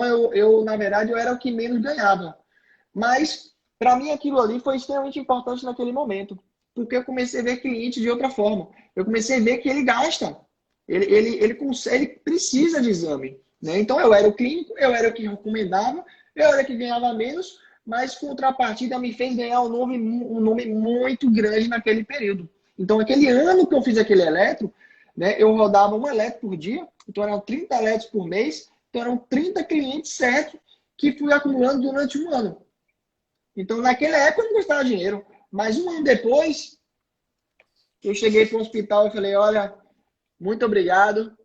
na verdade, eu era o que menos ganhava. Mas, para mim, aquilo ali foi extremamente importante naquele momento, porque eu comecei a ver cliente de outra forma. Eu comecei a ver que ele gasta, ele consegue, ele precisa de exame, né? Então, eu era o clínico, eu era o que recomendava, eu era o que ganhava menos, mas contrapartida me fez ganhar um nome muito grande naquele período. Então, aquele ano que eu fiz aquele eletro, né, eu rodava um eletro por dia, então eram 30 eletros por mês, então eram 30 clientes certos que fui acumulando durante um ano. Então, naquela época, eu não gastava dinheiro. Mas um ano depois, eu cheguei para o hospital e falei, olha, muito obrigado,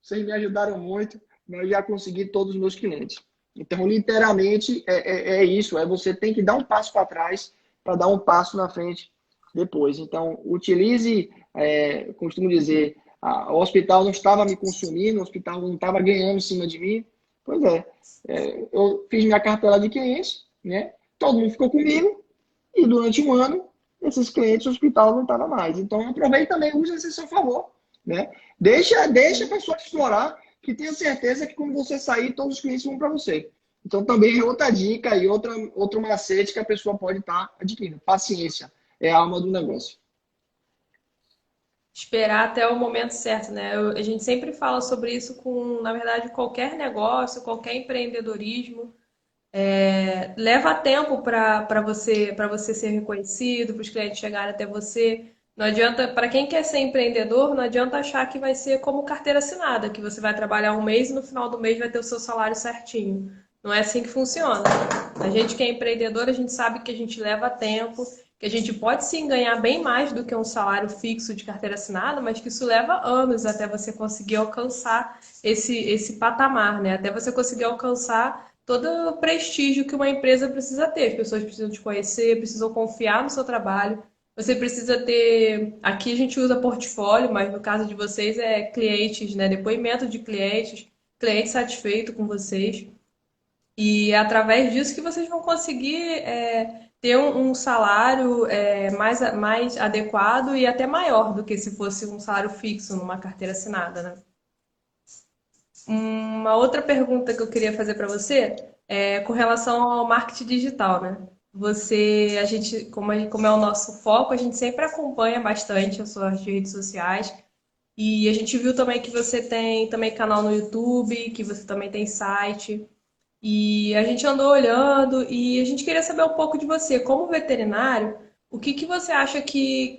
vocês me ajudaram muito, mas eu já consegui todos os meus clientes. Então, literalmente, é isso. Você tem que dar um passo para trás para dar um passo na frente depois. Então, utilize, costumo dizer, o hospital não estava me consumindo, o hospital não estava ganhando em cima de mim. Pois eu fiz minha cartela de clientes, né? Todo mundo ficou comigo e durante um ano, esses clientes, o hospital não estava mais. Então, aproveita também, use esse a seu favor, né? Deixa a pessoa explorar, que tenha certeza que quando você sair, todos os clientes vão para você. Então, também é outra dica e outro macete que a pessoa pode estar adquirindo. Paciência é a alma do negócio. Esperar até o momento certo, né? A gente sempre fala sobre isso com, na verdade, qualquer negócio, qualquer empreendedorismo. Leva tempo para você ser reconhecido, para os clientes chegarem até você. Não adianta, para quem quer ser empreendedor, não adianta achar que vai ser como carteira assinada, que você vai trabalhar um mês e no final do mês vai ter o seu salário certinho. Não é assim que funciona. A gente que é empreendedor, a gente sabe que a gente leva tempo, que a gente pode sim ganhar bem mais do que um salário fixo de carteira assinada, mas que isso leva anos até você conseguir alcançar esse patamar, né? Até você conseguir alcançar todo o prestígio que uma empresa precisa ter. As pessoas precisam te conhecer, precisam confiar no seu trabalho. Você precisa ter. Aqui a gente usa portfólio, mas no caso de vocês é clientes, né? Depoimento de clientes, cliente satisfeito com vocês. E é através disso que vocês vão conseguir ter um salário mais adequado e até maior do que se fosse um salário fixo numa carteira assinada, né? Uma outra pergunta que eu queria fazer para você é com relação ao marketing digital, né? A gente, como é o nosso foco, a gente sempre acompanha bastante as suas redes sociais e a gente viu também que você tem também canal no YouTube, que você também tem site. E a gente andou olhando e a gente queria saber um pouco de você, como veterinário, o que você acha que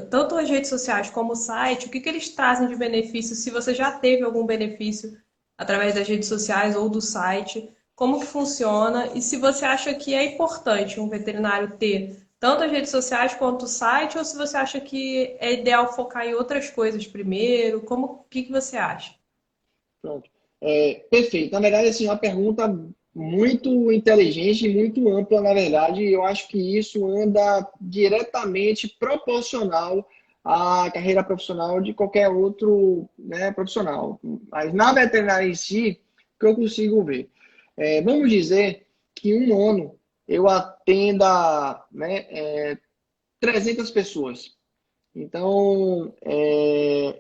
tanto as redes sociais como o site, o que eles trazem de benefício, se você já teve algum benefício através das redes sociais ou do site, como que funciona e se você acha que é importante um veterinário ter tanto as redes sociais quanto o site, ou se você acha que é ideal focar em outras coisas primeiro, o que você acha? Pronto. Perfeito. Na verdade, assim, é uma pergunta muito inteligente e muito ampla, na verdade, e eu acho que isso anda diretamente proporcional à carreira profissional de qualquer outro, né, profissional. Mas na veterinária em si, o que eu consigo ver? Vamos dizer que um ano eu atenda, né, 300 pessoas. Então,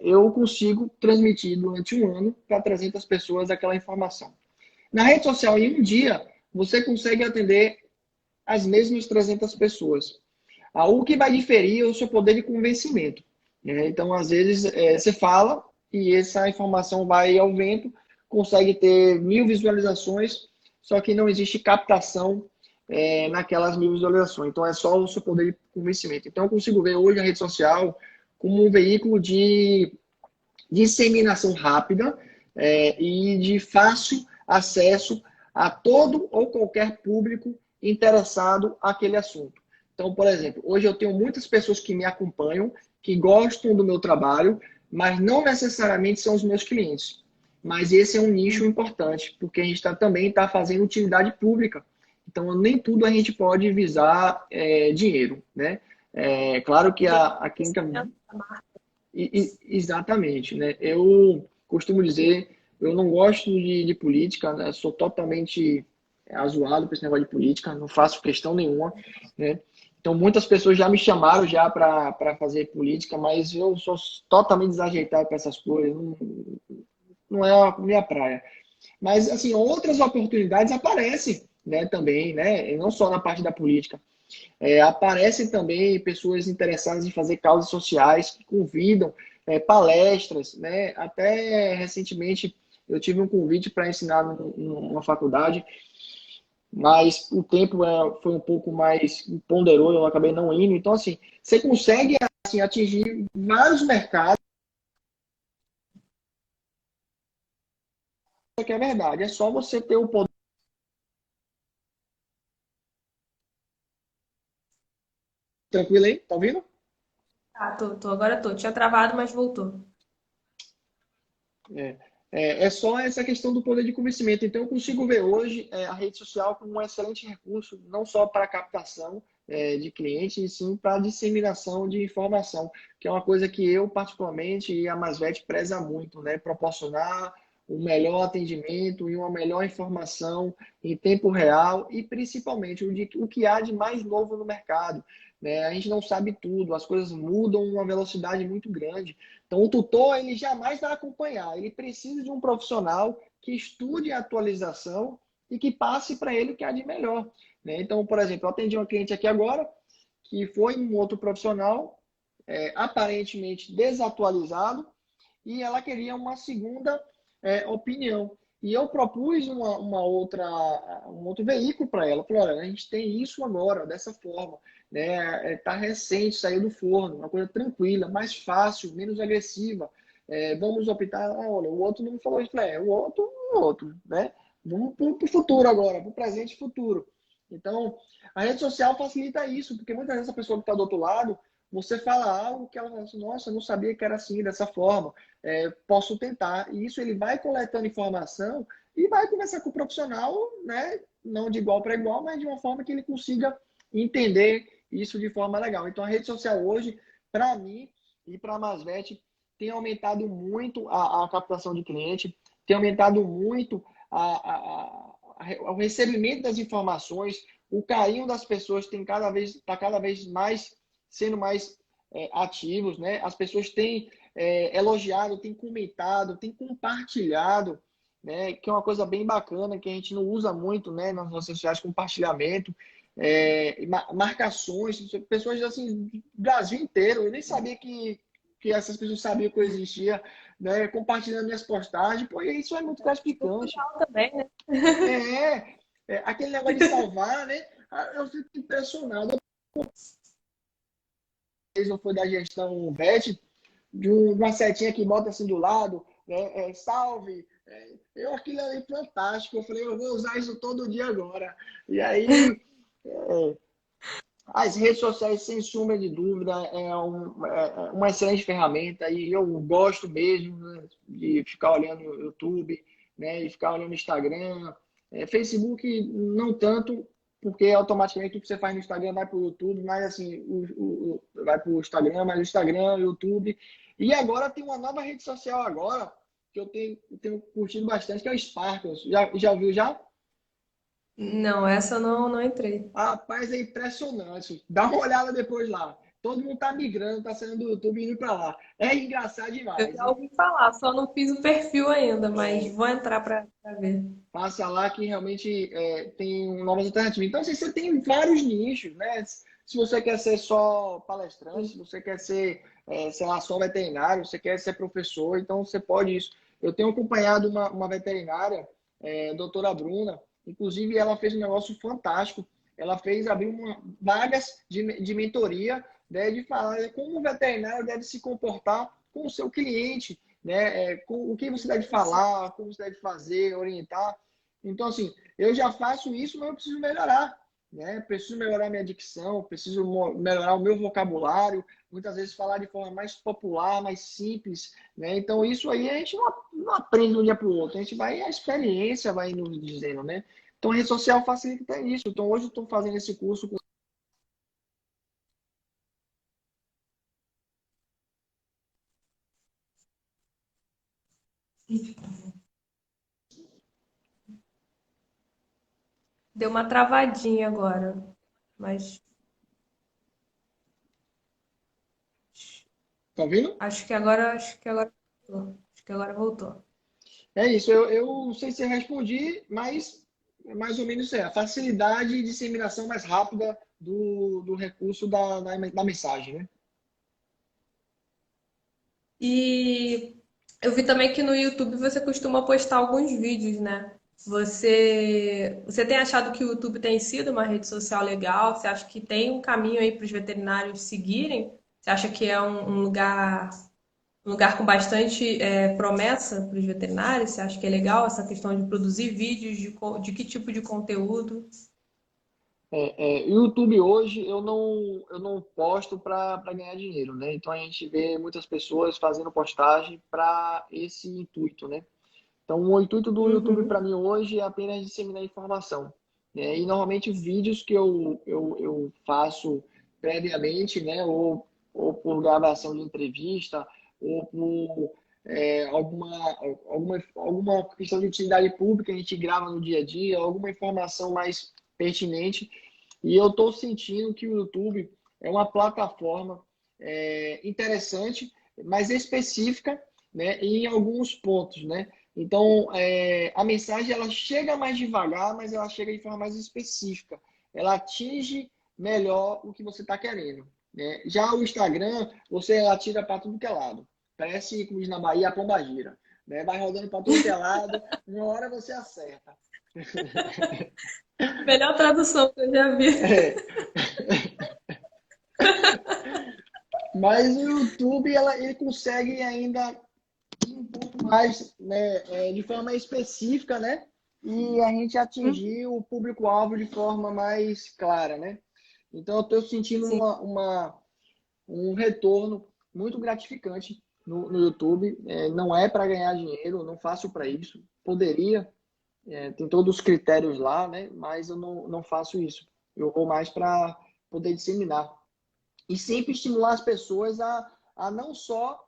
eu consigo transmitir durante um ano para 300 pessoas aquela informação. Na rede social, em um dia, você consegue atender as mesmas 300 pessoas. O que vai diferir é o seu poder de convencimento, né? Então, às vezes, você fala e essa informação vai ao vento, consegue ter 1.000 visualizações, só que não existe captação naquelas 1.000 visualizações. Então, é só o seu poder de convencimento. Então, eu consigo ver hoje a rede social como um veículo de disseminação rápida e de fácil acesso a todo ou qualquer público interessado naquele assunto. Então, por exemplo, hoje eu tenho muitas pessoas que me acompanham, que gostam do meu trabalho, mas não necessariamente são os meus clientes. Mas esse é um nicho importante, porque a gente também está fazendo utilidade pública. Então, nem tudo a gente pode visar dinheiro, né? Claro que a clínica... Exatamente, né? Eu costumo dizer, eu não gosto de política, né? Sou totalmente azuado por esse negócio de política, não faço questão nenhuma, né? Então, muitas pessoas já me chamaram já para fazer política, mas eu sou totalmente desajeitado para essas coisas, não é a minha praia. Mas, assim, outras oportunidades aparecem, né, também, né, e não só na parte da política. Aparecem também pessoas interessadas em fazer causas sociais que convidam palestras, né? Até recentemente eu tive um convite para ensinar numa faculdade, mas o tempo foi um pouco mais ponderou, eu acabei não indo. Então, assim, você consegue assim, atingir vários mercados, que é verdade. É só você ter o poder. Tranquilo aí? Tá ouvindo? Ah, agora tô. Tinha travado, mas voltou. É, é só essa questão do poder de convencimento. Então, eu consigo ver hoje a rede social como um excelente recurso, não só para captação de clientes, e sim para disseminação de informação, que é uma coisa que eu, particularmente, e a Masvet preza muito, né? Proporcionar um melhor atendimento e uma melhor informação em tempo real e, principalmente, o que há de mais novo no mercado. Né? A gente não sabe tudo, as coisas mudam em uma velocidade muito grande. Então, o tutor, ele jamais vai acompanhar. Ele precisa de um profissional que estude a atualização e que passe para ele o que há de melhor. Né? Então, por exemplo, eu atendi uma cliente aqui agora que foi um outro profissional aparentemente desatualizado e ela queria uma segunda opinião. E eu propus um outro veículo para ela. Falei, olha, a gente tem isso agora, dessa forma. Né? Tá recente, saiu do forno, uma coisa tranquila, mais fácil, menos agressiva. Vamos optar, olha, o outro não me falou isso. Falei, o outro, né? Vamos para o futuro agora, para o presente e futuro. Então, a rede social facilita isso, porque muitas vezes a pessoa que está do outro lado, você fala algo que ela fala assim, nossa, eu não sabia que era assim, dessa forma. Posso tentar. E isso ele vai coletando informação e vai conversar com o profissional, né? Não de igual para igual, mas de uma forma que ele consiga entender isso de forma legal. Então, a rede social hoje, para mim e para a Masvet, tem aumentado muito a captação de cliente, tem aumentado muito o recebimento das informações, o carinho das pessoas está cada vez mais sendo mais ativos, né? As pessoas têm elogiado, têm comentado, têm compartilhado, né? Que é uma coisa bem bacana que a gente não usa muito, né? Nas redes sociais, compartilhamento, marcações, pessoas assim, do Brasil inteiro. Eu nem sabia que essas pessoas sabiam que eu existia, né? Compartilhando minhas postagens, pô, e isso é muito gratificante. Cultural também, né? Aquele negócio de salvar, né? Eu fico impressionado. Não foi da gestão VET, de uma setinha que bota assim do lado, né? Salve. Eu aquilo ali fantástico. Eu falei, eu vou usar isso todo dia agora. E aí, as redes sociais, sem sombra de dúvida, uma excelente ferramenta e eu gosto mesmo, né, de ficar olhando o YouTube, né, e ficar olhando o Instagram. Facebook, não tanto, porque automaticamente tudo que você faz no Instagram vai para o YouTube, mas assim, vai para o Instagram, mas o Instagram, o YouTube. E agora tem uma nova rede social agora, que eu tenho curtido bastante, que é o Sparkles. Já viu já? Não, essa eu não entrei. Rapaz, é impressionante. Dá uma olhada depois lá. Todo mundo tá migrando, tá saindo do YouTube e indo para lá. É engraçado Eu demais. já ouvi falar, só não fiz o perfil ainda, mas É, vou entrar pra ver. passa lá que realmente tem novas alternativas. Então, assim, você tem vários nichos, né? Se você quer ser só palestrante, se você quer ser, sei lá, só veterinário, você quer ser professor, então você pode isso. Eu tenho acompanhado uma veterinária, doutora Bruna, inclusive ela fez um negócio fantástico. Ela fez abrir vagas de mentoria, né, de falar como o veterinário deve se comportar com o seu cliente, né? O que você deve falar, como você deve fazer, orientar. Então, assim, eu já faço isso, mas eu preciso melhorar, né? Preciso melhorar minha dicção, preciso melhorar o meu vocabulário, muitas vezes falar de forma mais popular, mais simples, né? Então, isso aí a gente não aprende de um dia para o outro, a gente vai, a experiência vai nos dizendo, né? Então, a rede social facilita isso. Então, hoje eu estou fazendo esse curso com Deu uma travadinha agora, mas Tá ouvindo? Acho que agora voltou. É isso, eu não sei se eu respondi, mas mais ou menos isso é a facilidade de disseminação mais rápida do recurso da mensagem, né? E eu vi também que no YouTube você costuma postar alguns vídeos, né? Você tem achado que o YouTube tem sido uma rede social legal? Você acha que tem um caminho aí para os veterinários seguirem? Você acha que é um lugar com bastante promessa para os veterinários? Você acha que é legal essa questão de produzir vídeos de que tipo de conteúdo? YouTube hoje eu não posto para ganhar dinheiro, né? Então a gente vê muitas pessoas fazendo postagem para esse intuito, né? Então o intuito do YouTube para Uhum, mim hoje é apenas disseminar informação, né? E normalmente os vídeos que eu faço previamente, né? Ou por gravação de entrevista, ou por alguma questão de utilidade pública, a gente grava no dia a dia, alguma informação mais pertinente. E eu estou sentindo que o YouTube é uma plataforma interessante, mas específica, né, em alguns pontos, né? Então, a mensagem ela chega mais devagar, mas ela chega de forma mais específica. Ela atinge melhor o que você está querendo, né? Já o Instagram, você atira para tudo que é lado. Parece, como diz na Bahia, a pombagira, né? Vai rodando para tudo que é lado, uma hora você acerta. melhor tradução que eu já vi. É, mas o YouTube ele consegue ainda ir um pouco mais, né, de forma específica, né? E a gente atingir o público-alvo de forma mais clara, né? Então, eu estou sentindo Sim. um retorno muito gratificante no YouTube. Não é para ganhar dinheiro, eu não faço para isso. Poderia, tem todos os critérios lá, né? Mas eu não faço isso. Eu vou mais para poder disseminar. E sempre estimular as pessoas a não só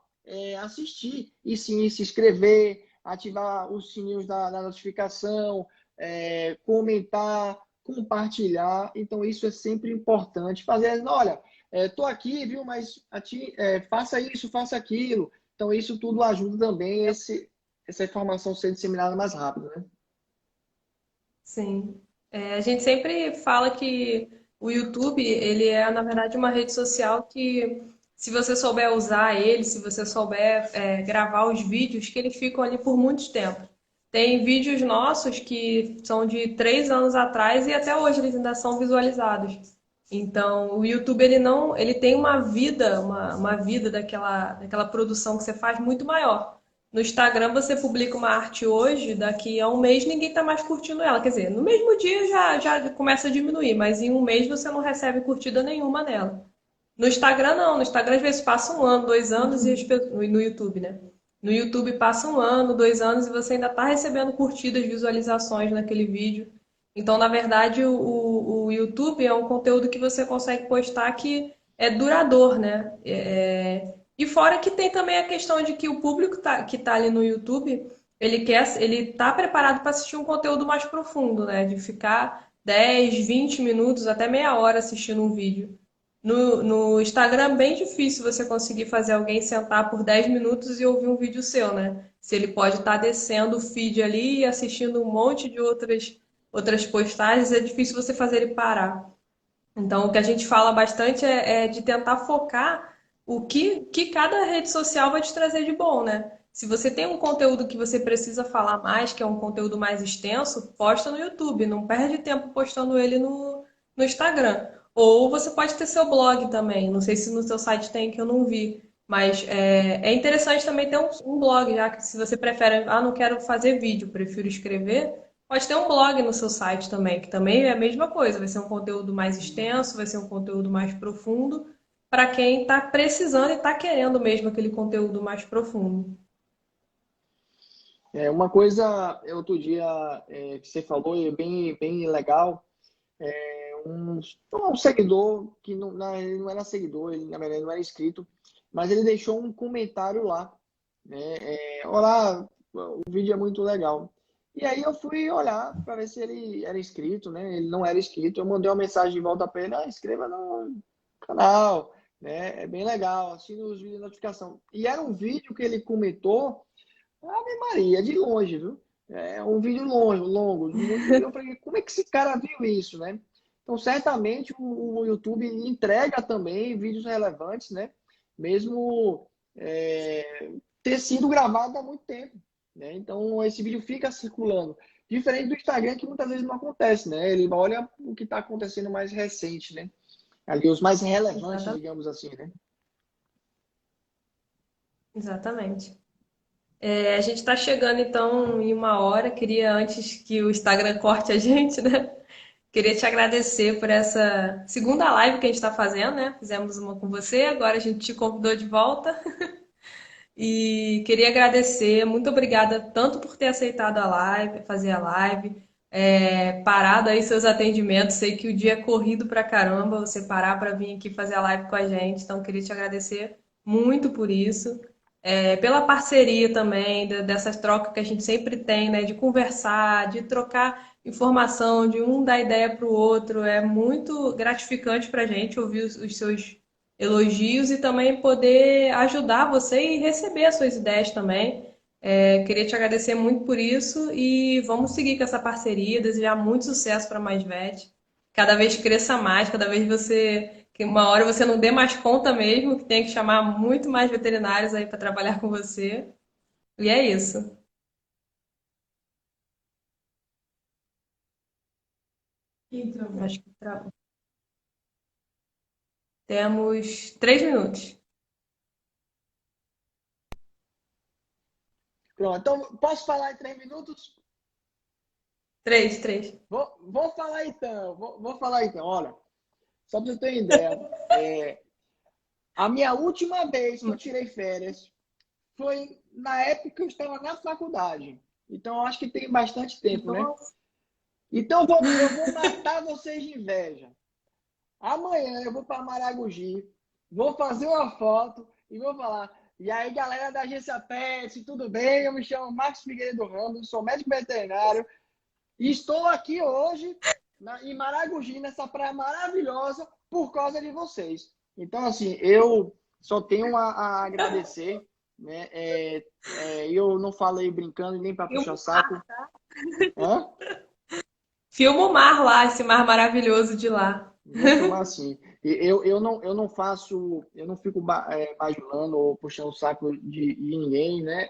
assistir, e sim se inscrever, ativar os sininhos da notificação, comentar, compartilhar. Então, isso é sempre importante. Fazer, olha, estou aqui, viu, mas faça isso, faça aquilo. Então, isso tudo ajuda também essa informação ser disseminada mais rápido, né? Sim. A gente sempre fala que o YouTube, ele é, na verdade, uma rede social que, se você souber usar ele, se você souber, gravar os vídeos, que eles ficam ali por muito tempo. Tem vídeos nossos que são de 3 anos atrás e até hoje eles ainda são visualizados. Então, o YouTube, ele não, ele tem uma vida daquela produção que você faz muito maior. No Instagram você publica uma arte hoje, daqui a um mês ninguém está mais curtindo ela. Quer dizer, no mesmo dia já começa a diminuir, mas em um mês você não recebe curtida nenhuma nela. No Instagram não, no Instagram às vezes passa 1 ano, 2 anos e no YouTube, né? No YouTube passa 1 ano, 2 anos e você ainda está recebendo curtidas, visualizações naquele vídeo. Então, na verdade, o YouTube é um conteúdo que você consegue postar que é duradouro, né? E fora que tem também a questão de que o público que tá ali no YouTube, ele tá preparado para assistir um conteúdo mais profundo, né? De ficar 10, 20 minutos, até meia hora assistindo um vídeo. No Instagram é bem difícil você conseguir fazer alguém sentar por 10 minutos e ouvir um vídeo seu, né? Se ele pode estar descendo o feed ali e assistindo um monte de outras postagens, é difícil você fazer ele parar. Então, o que a gente fala bastante é de tentar focar que cada rede social vai te trazer de bom, né? Se você tem um conteúdo que você precisa falar mais, que é um conteúdo mais extenso, posta no YouTube, não perde tempo postando ele no Instagram. Ou você pode ter seu blog também, não sei se no seu site tem, que eu não vi. Mas é interessante também ter um blog, já que se você prefere, não quero fazer vídeo, prefiro escrever, pode ter um blog no seu site também, que também é a mesma coisa, vai ser um conteúdo mais extenso, vai ser um conteúdo mais profundo, para quem está precisando e está querendo mesmo aquele conteúdo mais profundo. Uma coisa, outro dia, que você falou, e bem, bem legal, um seguidor que ele não era seguidor, ele na verdade não era inscrito, mas ele deixou um comentário lá, né? Olá, o vídeo é muito legal. E aí eu fui olhar para ver se ele era inscrito, né? Ele não era inscrito. Eu mandei uma mensagem de volta para ele: inscreva no canal, né? É bem legal, assina os vídeos de notificação. E era um vídeo que ele comentou, Ave Maria, de longe, viu? É um vídeo longo, longo. Eu falei, como é que esse cara viu isso, né? Então, certamente o YouTube entrega também vídeos relevantes, né? Mesmo ter sido gravado há muito tempo, né? Então, esse vídeo fica circulando. Diferente do Instagram, que muitas vezes não acontece, né? Ele olha o que está acontecendo mais recente, né? Ali, os mais relevantes, Exatamente. digamos assim, né? Exatamente. A gente está chegando então em uma hora. Queria, antes que o Instagram corte a gente, né? Queria te agradecer por essa segunda live que a gente está fazendo, né? Fizemos uma com você, agora a gente te convidou de volta. E queria agradecer, muito obrigada tanto por ter aceitado a live, fazer a live, parado aí seus atendimentos. Sei que o dia é corrido pra caramba, você parar para vir aqui fazer a live com a gente, então queria te agradecer muito por isso. Pela parceria também, dessas trocas que a gente sempre tem, né? De conversar, de trocar informação, de um dar ideia para o outro. É muito gratificante para a gente ouvir os seus elogios e também poder ajudar você e receber as suas ideias também. Queria te agradecer muito por isso e vamos seguir com essa parceria, desejar muito sucesso para a MaisVet. Cada vez cresça mais, cada vez que uma hora você não dê mais conta mesmo, que tem que chamar muito mais veterinários aí para trabalhar com você. E é isso. Então, Acho que temos 3 minutos. Pronto, então posso falar em 3 minutos? Três, três. Vou falar então, vou falar então. Olha, só para você ter uma ideia, a minha última vez que eu tirei férias foi na época que eu estava na faculdade. Então, eu acho que tem bastante tempo, né? Nossa. Então, eu vou matar vocês de inveja. Amanhã eu vou para Maragogi, vou fazer uma foto e vou falar. E aí, galera da agência Pet, tudo bem? Eu me chamo Marcos Figueiredo Ramos, sou médico veterinário e estou aqui hoje em Maragogi, nessa praia maravilhosa, por causa de vocês. Então, assim, eu só tenho a agradecer, né? Eu não falei brincando nem para puxar saco. Hã? Filma o mar lá, esse mar maravilhoso de lá. Vou filmar assim. Eu não faço, eu não fico bajulando ou puxando o saco de ninguém, né?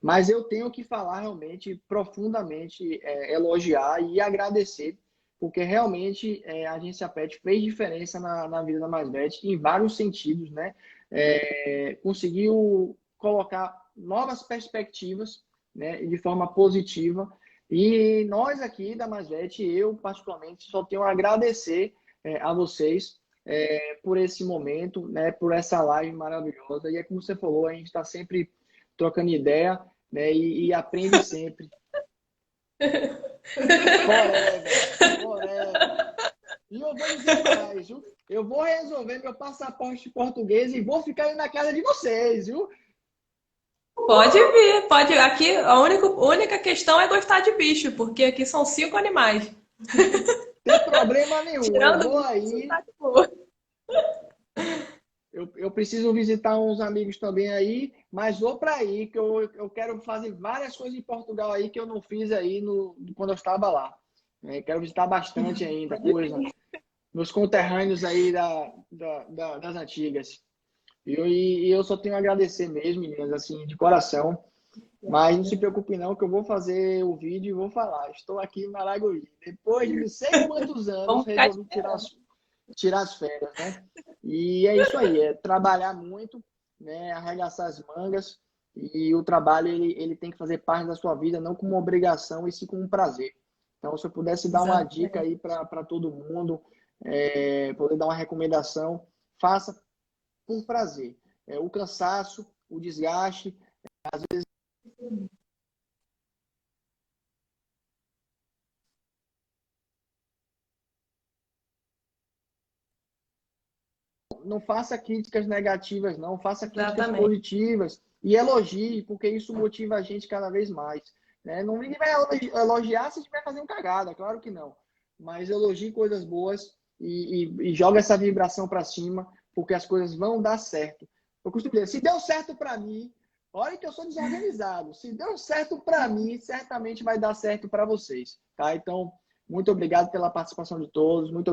Mas eu tenho que falar realmente profundamente, elogiar e agradecer, porque realmente a agência Pet fez diferença na vida da MaisVet em vários sentidos, né? Conseguiu colocar novas perspectivas, né? De forma positiva. E nós aqui da MaisVet, eu particularmente, só tenho a agradecer a vocês por esse momento, né, por essa live maravilhosa. E é como você falou, a gente está sempre trocando ideia, né, e aprende sempre. Forever, forever. E eu vou dizer mais, viu? Eu vou resolver meu passaporte português e vou ficar aí na casa de vocês, viu? Pode vir, pode. Aqui a única questão é gostar de bicho, porque aqui são 5 animais. Tem problema nenhum. Eu Tirando vou bicho, aí. tá de boa. Eu preciso visitar uns amigos também aí, mas vou para aí, que eu quero fazer várias coisas em Portugal aí que eu não fiz aí quando eu estava lá. Quero visitar bastante ainda coisa. Meus conterrâneos aí das antigas. E eu só tenho a agradecer mesmo, meninas, assim, de coração. Mas não se preocupe não, que eu vou fazer o vídeo e vou falar. Estou aqui em Maragogi. Depois de não sei quantos anos, Vamos ficar resolvi tirar as férias, né? E é isso aí, é trabalhar muito, né? Arregaçar as mangas. E o trabalho, ele tem que fazer parte da sua vida, não como uma obrigação, e sim como um prazer. Então, se eu pudesse dar uma dica exatamente. aí para todo mundo, poder dar uma recomendação, faça por prazer. O cansaço, o desgaste, não faça críticas negativas, não, faça críticas Exatamente. positivas e elogie, porque isso motiva a gente cada vez mais. Né? Não ninguém vai elogiar se estiver fazendo cagada, claro que não. Mas elogie coisas boas e joga essa vibração para cima, porque as coisas vão dar certo. Eu costumo dizer, se deu certo para mim, olha que eu sou desorganizado, se deu certo para mim, certamente vai dar certo para vocês, tá? Então, muito obrigado pela participação de todos, muito